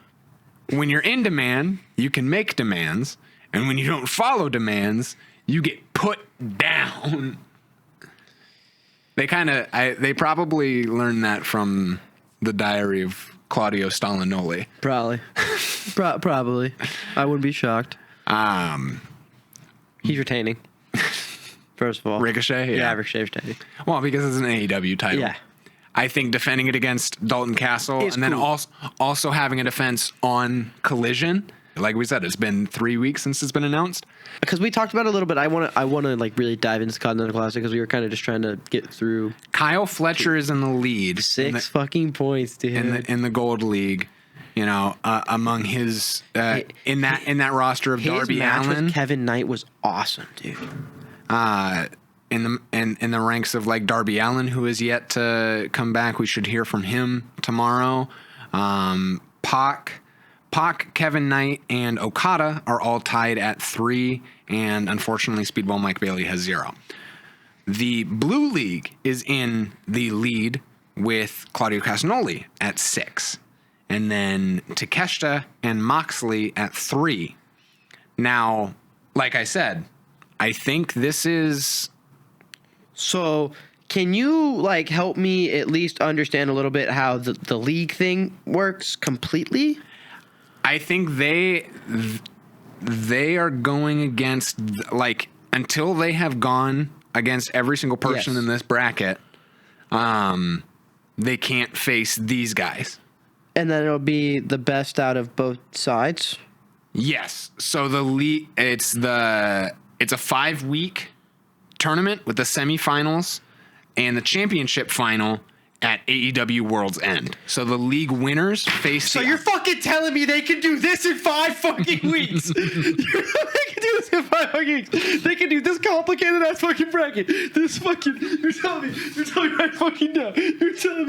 When you're in demand, you can make demands. And when you don't follow demands, you get put down. They probably learned that from the Diary of Claudio Stalinoli. Probably. Probably. I wouldn't be shocked. He's retaining. First of all. Ricochet? Yeah, Ricochet retaining. Well, because it's an AEW title. Yeah. I think defending it against Dalton Castle It's and then cool. also having a defense on Collision. Like we said, it's been 3 weeks since it's been announced. Because we talked about it a little bit. I want to like really dive into Continental Classic because we were kind of just trying to get through. Kyle Fletcher is in the lead. 6 fucking points, dude. In the Gold League. You know, among his in that roster of Darby His match Allin, with Kevin Knight was awesome, dude. in the ranks of like Darby Allin, who is yet to come back. We should hear from him tomorrow. Pac, Kevin Knight, and Okada are all tied at 3, and unfortunately, Speedball Mike Bailey has 0. The Blue League is in the lead with Claudio Castagnoli at 6. And then Takeshita and Moxley at 3. Now, like I said, I think this is... So, Can you like help me at least understand a little bit how the league thing works completely? I think they are going against, like, until they have gone against every single person in this bracket, they can't face these guys. And then it'll be the best out of both sides. Yes. So the league, it's a 5-week tournament with the semifinals and the championship final at AEW World's End. So the league winners face. So you're fucking telling me they can do this in 5 fucking weeks? They can do this in 5 fucking weeks. They can do this complicated ass fucking bracket. This fucking. You're telling me right fucking now. You're telling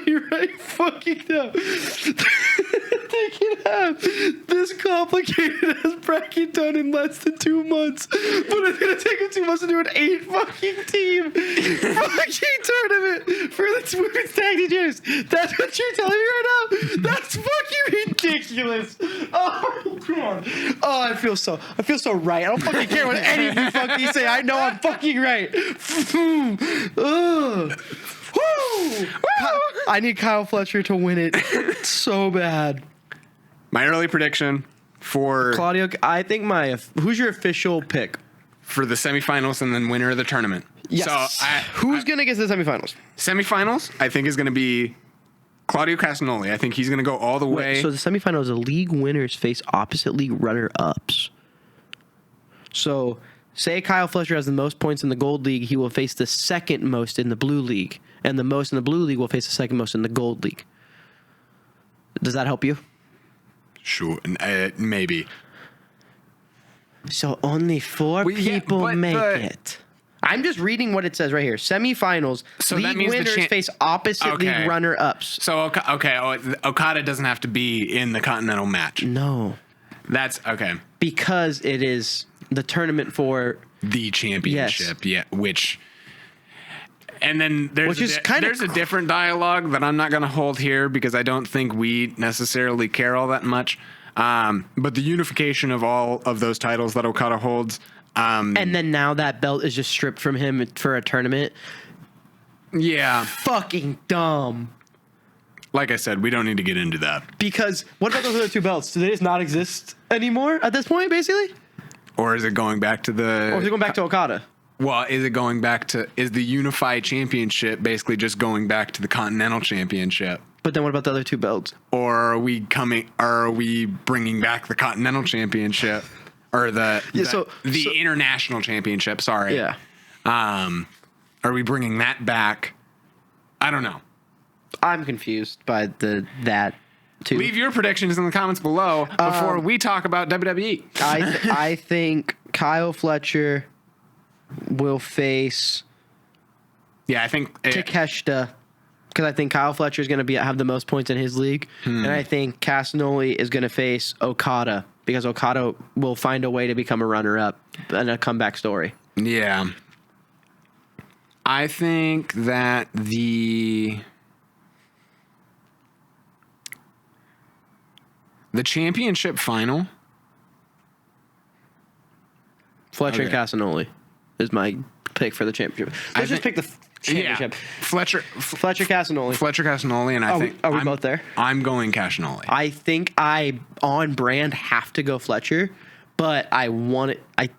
me right fucking now. They can have this complicated ass bracket done in less than 2 months, but it's gonna take them 2 months to do an 8 fucking team fucking tournament for the women's tag team champions. That's what you're telling me right now? That's fucking ridiculous. Oh my god. Oh, I feel so right. I don't fucking care what any of you fucking say. I know I'm fucking right. Ugh. Woo! I need Kyle Fletcher to win it so bad. My early prediction for Claudio, I think who's your official pick for the semifinals and then winner of the tournament? Yes. So who's going to get to the semifinals? Semifinals, I think, is going to be Claudio Castagnoli. I think he's going to go all the way. So the semifinals, the league winners face opposite league runner-ups. So say Kyle Fletcher has the most points in the gold league, he will face the second most in the blue league. And the most in the blue league will face the second most in the gold league. Does that help you? Sure, maybe. So only 4 people make it. I'm just reading what it says right here. Semifinals, so league that means winners face opposite league runner-ups. So, Okada doesn't have to be in the Continental match. No. That's okay. Because it is the tournament for the championship, which... And then there's a different dialogue that I'm not going to hold here because I don't think we necessarily care all that much. But the unification of all of those titles that Okada holds. And then now that belt is just stripped from him for a tournament. Yeah. Fucking dumb. Like I said, we don't need to get into that. Because what about those other 2 belts? Do they just not exist anymore at this point, basically? Or is it going back to Or is it going back to Okada? Well, is the Unified Championship basically just going back to the Continental Championship? But then what about the other 2 belts? Or are we bringing back the Continental Championship or the International Championship? Sorry. Yeah. Are we bringing that back? I don't know. I'm confused by that too. Leave your predictions in the comments below before we talk about WWE. I think Kyle Fletcher will face I think takeshita, because I think Kyle Fletcher is going to have the most points in his league, and I think Castagnoli is going to face Okada because Okada will find a way to become a runner-up and a comeback story. Yeah. I think that the championship final, Fletcher and Castagnoli is my pick for the championship. Let's just pick the championship. Yeah. Fletcher Castagnoli, and are we both there? I'm going Castagnoli. I think I on brand have to go Fletcher, but I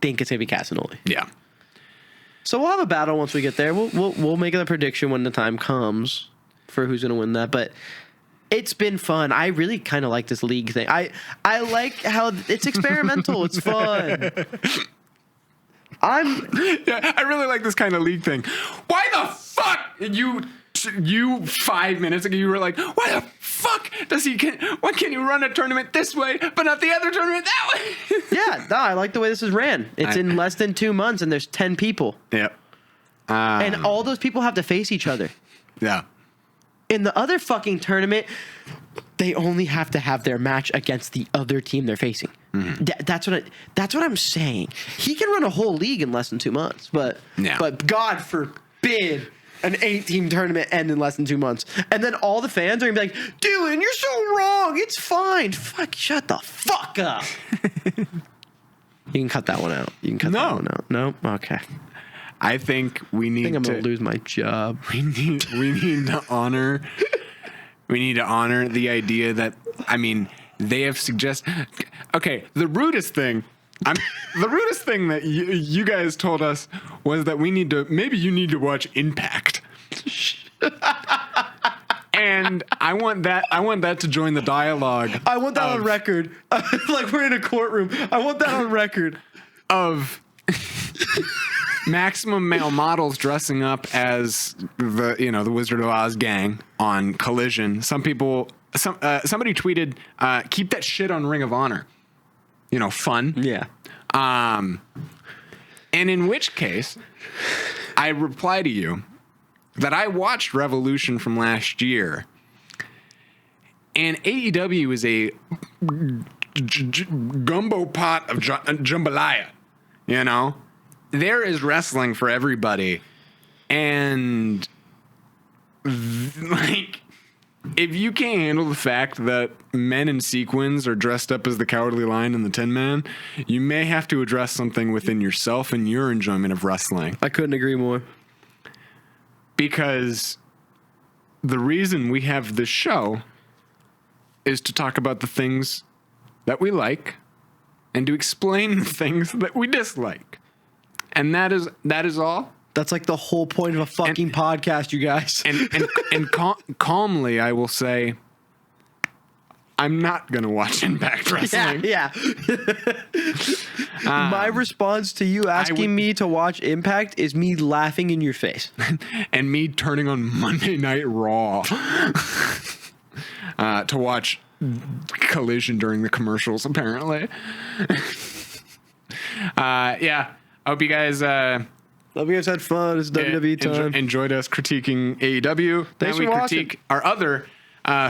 think it's gonna be Castagnoli. Yeah. So we'll have a battle once we get there. We'll make a prediction when the time comes for who's gonna win that, but. It's been fun. I really kind of like this league thing. I like how it's experimental. It's fun. I really like this kind of league thing. Why the fuck you 5 minutes ago you were like, why the fuck why can't you run a tournament this way but not the other tournament that way? Yeah, no, I like the way this is ran. It's in less than 2 months and there's 10 people. Yep. And all those people have to face each other. Yeah. In the other fucking tournament, they only have to have their match against the other team they're facing. Mm-hmm. That's what I'm saying. He can run a whole league in less than 2 months, but God forbid an 8-team tournament end in less than 2 months. And then all the fans are gonna be like, Dylan, you're so wrong. It's fine. Fuck, shut the fuck up. You can cut that one out. That one out. No? Okay. I think we need I think I'm to gonna lose my job. we need to honor the idea that, I mean, they have suggested. Okay, the rudest thing that you guys told us was that maybe you need to watch Impact. And I want that to join the dialogue. I want that on record. Like we're in a courtroom. I want that on record. Of maximum male models dressing up as the Wizard of Oz gang on Collision. Somebody tweeted, keep that shit on Ring of Honor. Fun. Yeah. And in which case, I reply to you that I watched Revolution from last year, and AEW is a gumbo pot of jambalaya. There is wrestling for everybody, and like, if you can't handle the fact that men in sequins are dressed up as the Cowardly Lion and the Tin Man, you may have to address something within yourself and your enjoyment of wrestling. I couldn't agree more. Because the reason we have this show is to talk about the things that we like and to explain the things that we dislike. And that is all. That's like the whole point of a fucking podcast, you guys. And calmly, I will say, I'm not going to watch Impact Wrestling. Yeah. My response to you asking me to watch Impact is me laughing in your face. And me turning on Monday Night Raw to watch Collision during the commercials, apparently. Yeah. I hope you guys... Hope you guys had fun. It's WWE time. Enjoyed us critiquing AEW. Thanks now we for watching. critique our other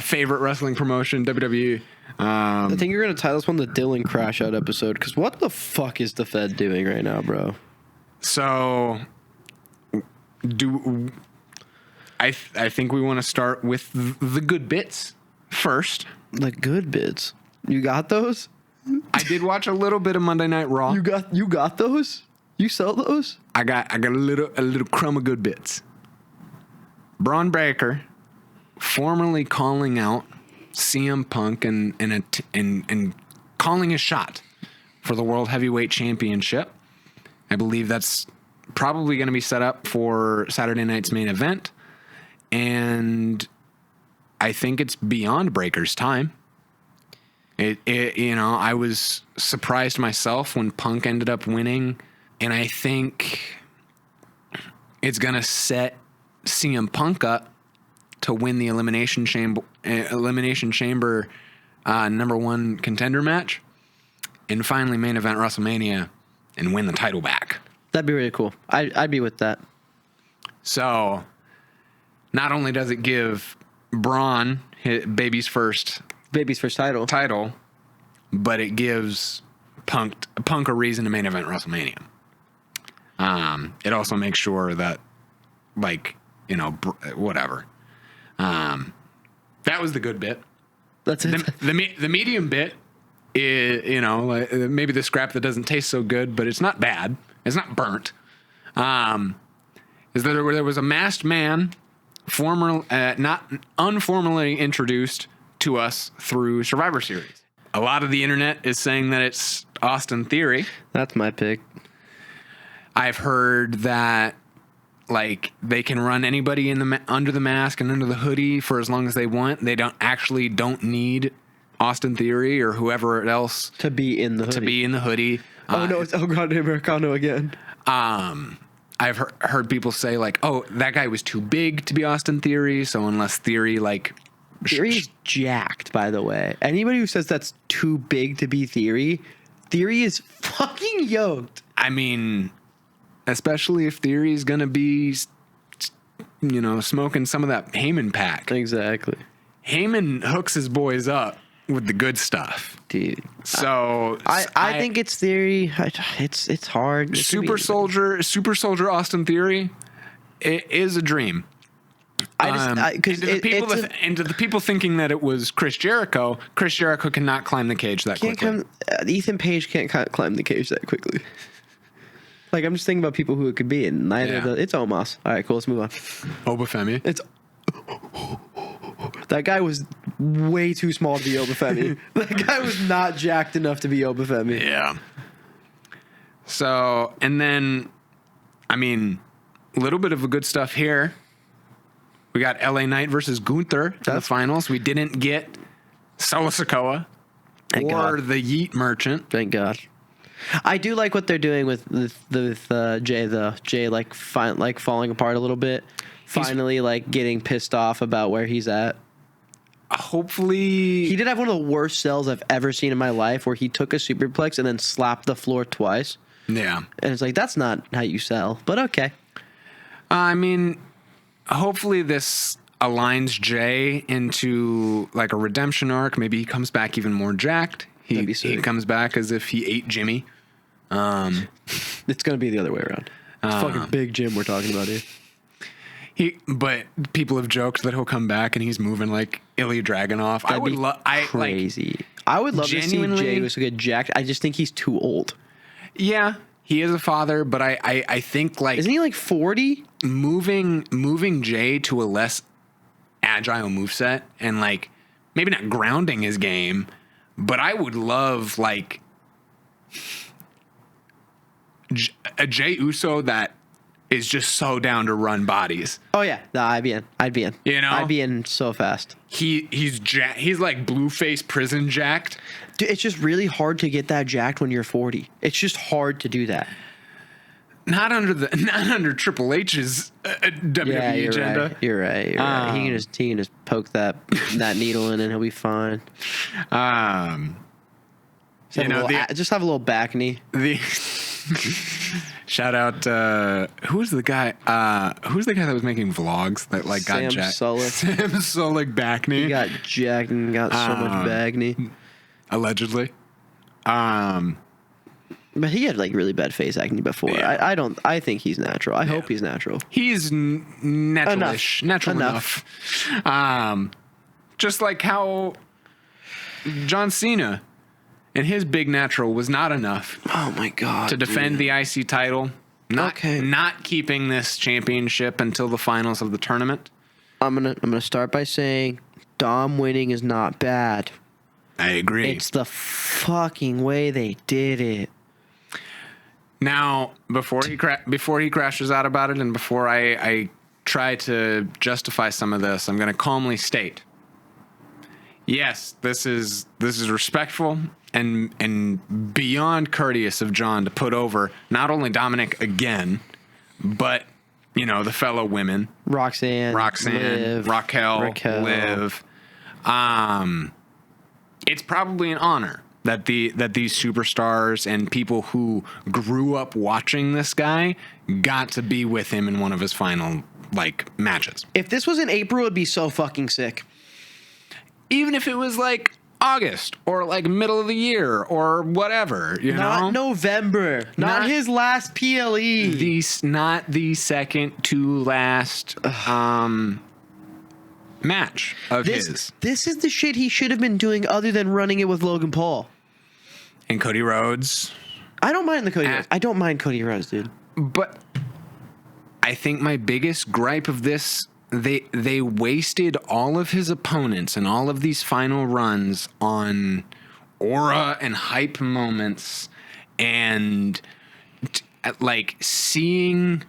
favorite wrestling promotion, WWE. I think you're going to title this one the Dylan Crash Out episode, because what the fuck is the Fed doing right now, bro? So, I think we want to start with the good bits first. The good bits. You got those? I did watch a little bit of Monday Night Raw. You got those? You sell those? I got a little crumb of good bits. Braun Breaker formally calling out CM Punk and calling his shot for the World Heavyweight Championship. I believe that's probably going to be set up for Saturday night's main event, and I think it's beyond Breaker's time. I was surprised myself when Punk ended up winning, and I think it's going to set CM Punk up to win the Elimination Chamber number one contender match, and finally main event WrestleMania and win the title back. That'd be really cool. I'd be with that. So, not only does it give Braun baby's first title, but it gives Punk a reason to main event WrestleMania. It also makes sure that, whatever. That was the good bit. That's it. The medium bit is, maybe the scrap that doesn't taste so good, but it's not bad. It's not burnt. Is that there was a masked man, not unformally introduced to us through Survivor Series. A lot of the internet is saying that it's Austin Theory. That's my pick. I've heard that they can run anybody under the mask and under the hoodie for as long as they want. They don't need Austin Theory or whoever else to be in the hoodie. Oh no, it's El Grande Americano again. I've heard people say that guy was too big to be Austin Theory, so unless Theory Theory's jacked, by the way. Anybody who says that's too big to be Theory is fucking yoked. I mean, especially if Theory's gonna be, smoking some of that Heyman pack. Exactly. Heyman hooks his boys up with the good stuff, dude. So I think it's Theory. It's hard. Super Soldier Austin Theory, it is a dream. To the people thinking that it was Chris Jericho cannot climb the cage that quickly. Ethan Page can't climb the cage that quickly. Like, I'm just thinking about people who it could be, and neither of the... It's Omos. All right, cool. Let's move on. Obafemi. It's... That guy was way too small to be Obafemi. That guy was not jacked enough to be Obafemi. Yeah. So, and then, I mean, a little bit of a good stuff here. We got LA Knight versus Gunther in the finals. We didn't get Solo Sikoa or the Yeet Merchant. Thank God. I do like what they're doing with Jay, though. Jay, like falling apart a little bit. Finally, like, getting pissed off about where he's at. Hopefully... He did have one of the worst sells I've ever seen in my life, where he took a superplex and then slapped the floor twice. Yeah. And it's like, that's not how you sell, but okay. I mean, hopefully this aligns Jay into, like, a redemption arc. Maybe he comes back even more jacked. He comes back as if he ate Jimmy. It's going to be the other way around. It's fucking Big Jim we're talking about here. But people have joked that he'll come back and he's moving like Ilya Dragunov. That'd be crazy. I would love to see Jay Uso get jacked. I just think he's too old. Yeah, he is a father, but I think, like... Isn't he like 40? Moving Jay to a less agile moveset and, like, maybe not grounding his game, but I would love, like, a Jay Uso that is just so down to run bodies. Oh yeah, no, I'd be in. You know, I'd be in so fast. He's like Blueface prison jacked. Dude, it's just really hard to get that jacked when you're 40. It's just hard to do that. Not under Triple H's WWE agenda. Right. You're right. He can just poke that needle in and he'll be fine. Just have a little back knee. Shout out, who's the guy that was making vlogs that, like, got jacked? Sam Sulek back knee. He got jacked and got so much back knee. Allegedly. But he had, like, really bad face acne before. Yeah. I think he's natural. I hope he's natural. He's natural-ish. Natural enough. Just like how John Cena and his big natural was not enough. Oh my God. To defend the IC title. Not keeping this championship until the finals of the tournament. I'm gonna start by saying Dom winning is not bad. I agree. It's the fucking way they did it. Now, before he crashes out about it, and before I try to justify some of this, I'm going to calmly state, yes, this is respectful and beyond courteous of John to put over not only Dominik again, but, you know, the fellow women, Roxanne, Liv, Raquel. Liv. It's probably an honor that these superstars and people who grew up watching this guy got to be with him in one of his final, like, matches. If this was in April, it'd be so fucking sick. Even if it was, like, August or, like, middle of the year or whatever, you know? Not November. Not his last PLE. Not the second to last match of his. This is the shit he should have been doing other than running it with Logan Paul. And Cody Rhodes. I don't mind Rhodes. I don't mind Cody Rhodes, dude. But I think my biggest gripe of this, they wasted all of his opponents and all of these final runs on aura and hype moments and like seeing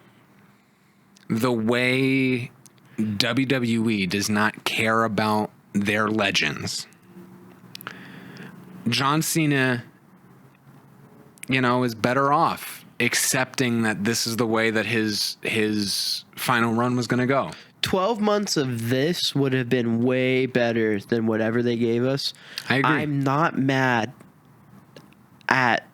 the way WWE does not care about their legends. John Cena, you know, is better off accepting that this is the way that his final run was going to go. 12 months of this would have been way better than whatever they gave us. I agree. I'm not mad at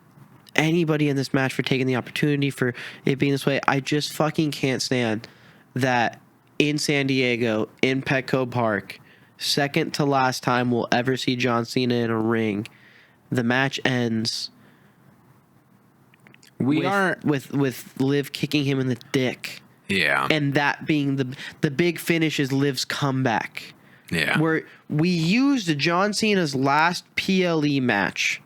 anybody in this match for taking the opportunity for it being this way. I just fucking can't stand that in San Diego, in Petco Park, second to last time we'll ever see John Cena in a ring, the match ends with Liv kicking him in the dick. Yeah. And that being the big finish is Liv's comeback. Yeah. Where we used John Cena's last PLE match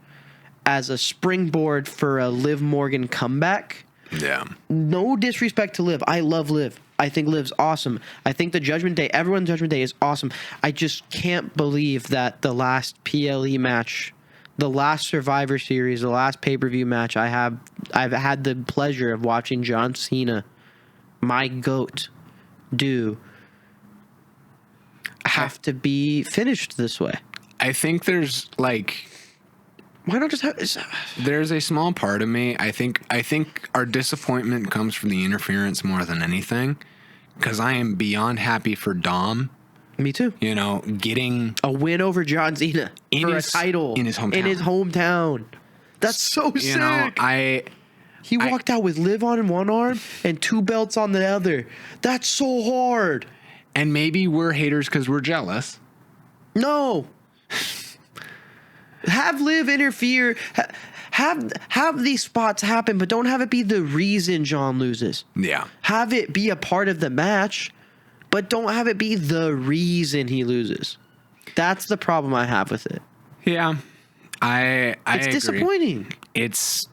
as a springboard for a Liv Morgan comeback. Yeah. No disrespect to Liv. I love Liv. I think Liv's awesome. I think the Judgment Day, everyone's Judgment Day is awesome. I just can't believe that the last PLE match, the last Survivor Series, the last pay-per-view match I've had the pleasure of watching John Cena, my GOAT, have to be finished this way. I think there's like, why not just have? There's a small part of me. I think our disappointment comes from the interference more than anything, because I am beyond happy for Dom. Me too. You know, getting a win over John Cena for a title in his hometown. That's so sick. You know, he walked out with Liv on one arm and 2 belts on the other. That's so hard. And maybe we're haters because we're jealous. No. Have Liv interfere. Have these spots happen, but don't have it be the reason John loses. Yeah. Have it be a part of the match, but don't have it be the reason he loses. That's the problem I have with it. Yeah. It's agree. Disappointing. It's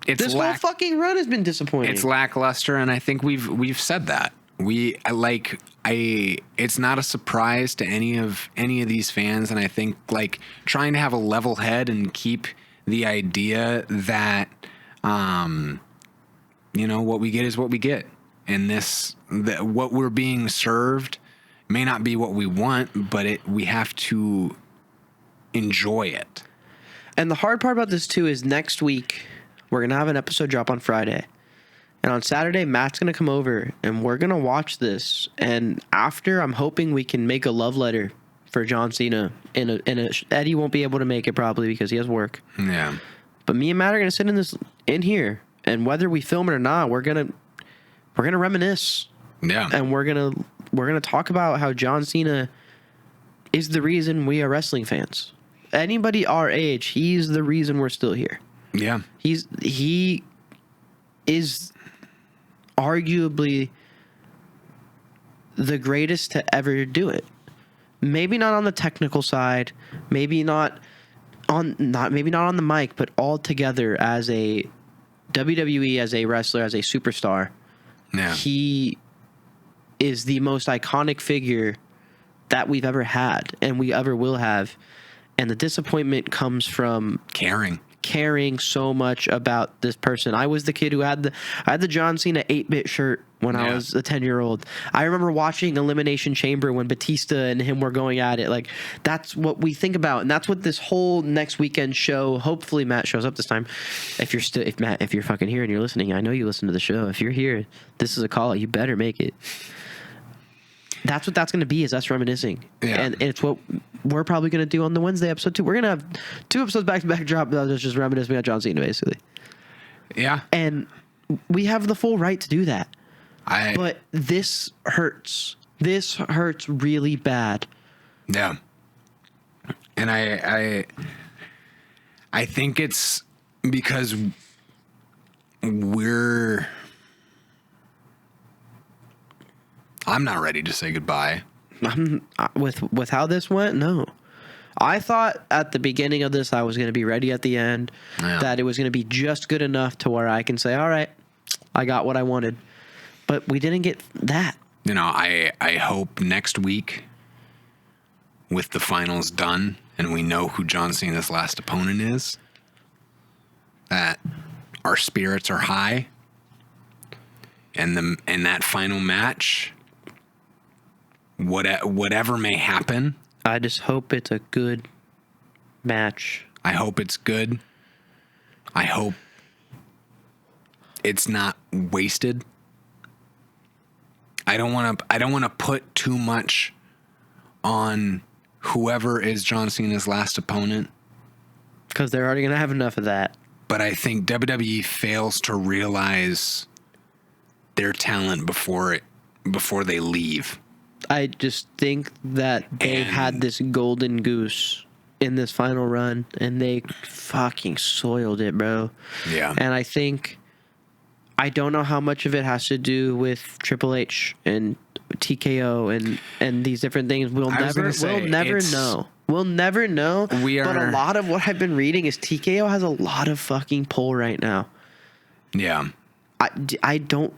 this whole fucking run has been disappointing. It's lackluster, and I think we've said that. It's not a surprise to any of these fans, and I think like trying to have a level head and keep the idea that you know, what we get is what we get, and what we're being served may not be what we want, but we have to enjoy it. And the hard part about this too is next week we're gonna have an episode drop on Friday. And on Saturday, Matt's going to come over, and we're going to watch this. And after, I'm hoping we can make a love letter for John Cena. Eddie won't be able to make it probably because he has work. Yeah. But me and Matt are going to sit in here, and whether we film it or not, we're gonna reminisce. Yeah. And we're gonna talk about how John Cena is the reason we are wrestling fans. Anybody our age, he's the reason we're still here. Yeah. He is arguably the greatest to ever do it. Maybe not on the technical side, maybe not on the mic, but all together as a WWE, as a wrestler, as a superstar. Yeah. He is the most iconic figure that we've ever had and we ever will have. And the disappointment comes from caring so much about this person. I was the kid who had the John Cena 8-bit shirt when I was a 10-year-old. I remember watching Elimination Chamber when Batista and him were going at it. Like, that's what we think about, and that's what this whole next weekend show. Hopefully, Matt shows up this time. If you're fucking here and you're listening, I know you listen to the show. If you're here, this is a call. You better make it. That's what that's going to be, is us reminiscing. Yeah. And it's what we're probably going to do on the Wednesday episode, too. We're going to have 2 episodes back-to-back drop that's just reminiscing about John Cena, basically. Yeah. And we have the full right to do that. But this hurts. This hurts really bad. Yeah. And I think it's because I'm not ready to say goodbye. With how this went, no. I thought at the beginning of this I was going to be ready at the end, that it was going to be just good enough to where I can say, all right, I got what I wanted. But we didn't get that. You know, I hope next week, with the finals done and we know who John Cena's last opponent is, that our spirits are high, and that final match, whatever may happen, I just hope it's a good match. I hope it's good. I hope it's not wasted. I don't want to put too much on whoever is John Cena's last opponent, because they're already going to have enough of that. But I think WWE fails to realize their talent before they leave. I just think that they had this golden goose in this final run, and they fucking soiled it, bro. Yeah. And I don't know how much of it has to do with Triple H and TKO and these different things. We'll never know. We'll never know. But a lot of what I've been reading is TKO has a lot of fucking pull right now. Yeah. I don't.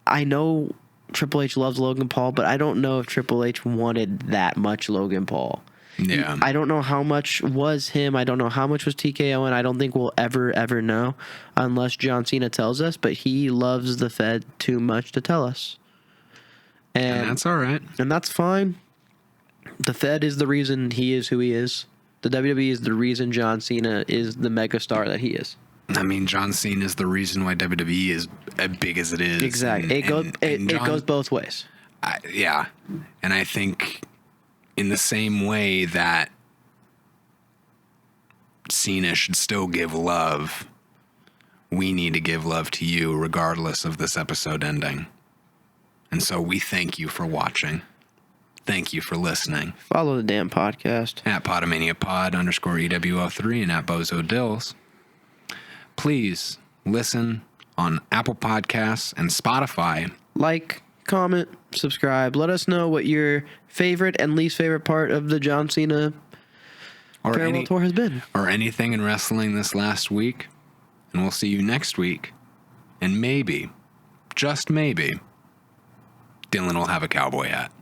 I know Triple H loves Logan Paul, but I don't know if Triple H wanted that much Logan Paul. Yeah. I don't know how much was him. I don't know how much was TKO, and I don't think we'll ever know unless John Cena tells us. But he loves the Fed too much to tell us, And that's all right. and that's fine. The Fed is the reason he is who he is. The WWE is the reason John Cena is the megastar that he is. I mean, John Cena is the reason why WWE is as big as it is. Exactly. It goes both ways. Yeah. And I think in the same way that Cena should still give love, we need to give love to you regardless of this episode ending. And so we thank you for watching. Thank you for listening. Follow the damn podcast. At Pod-a-Mania Pod _EWO3 and at Bozo Dills. Please listen on Apple Podcasts and Spotify. Like, comment, subscribe. Let us know what your favorite and least favorite part of the John Cena farewell tour has been. Or anything in wrestling this last week. And we'll see you next week. And maybe, just maybe, Dylan will have a cowboy hat.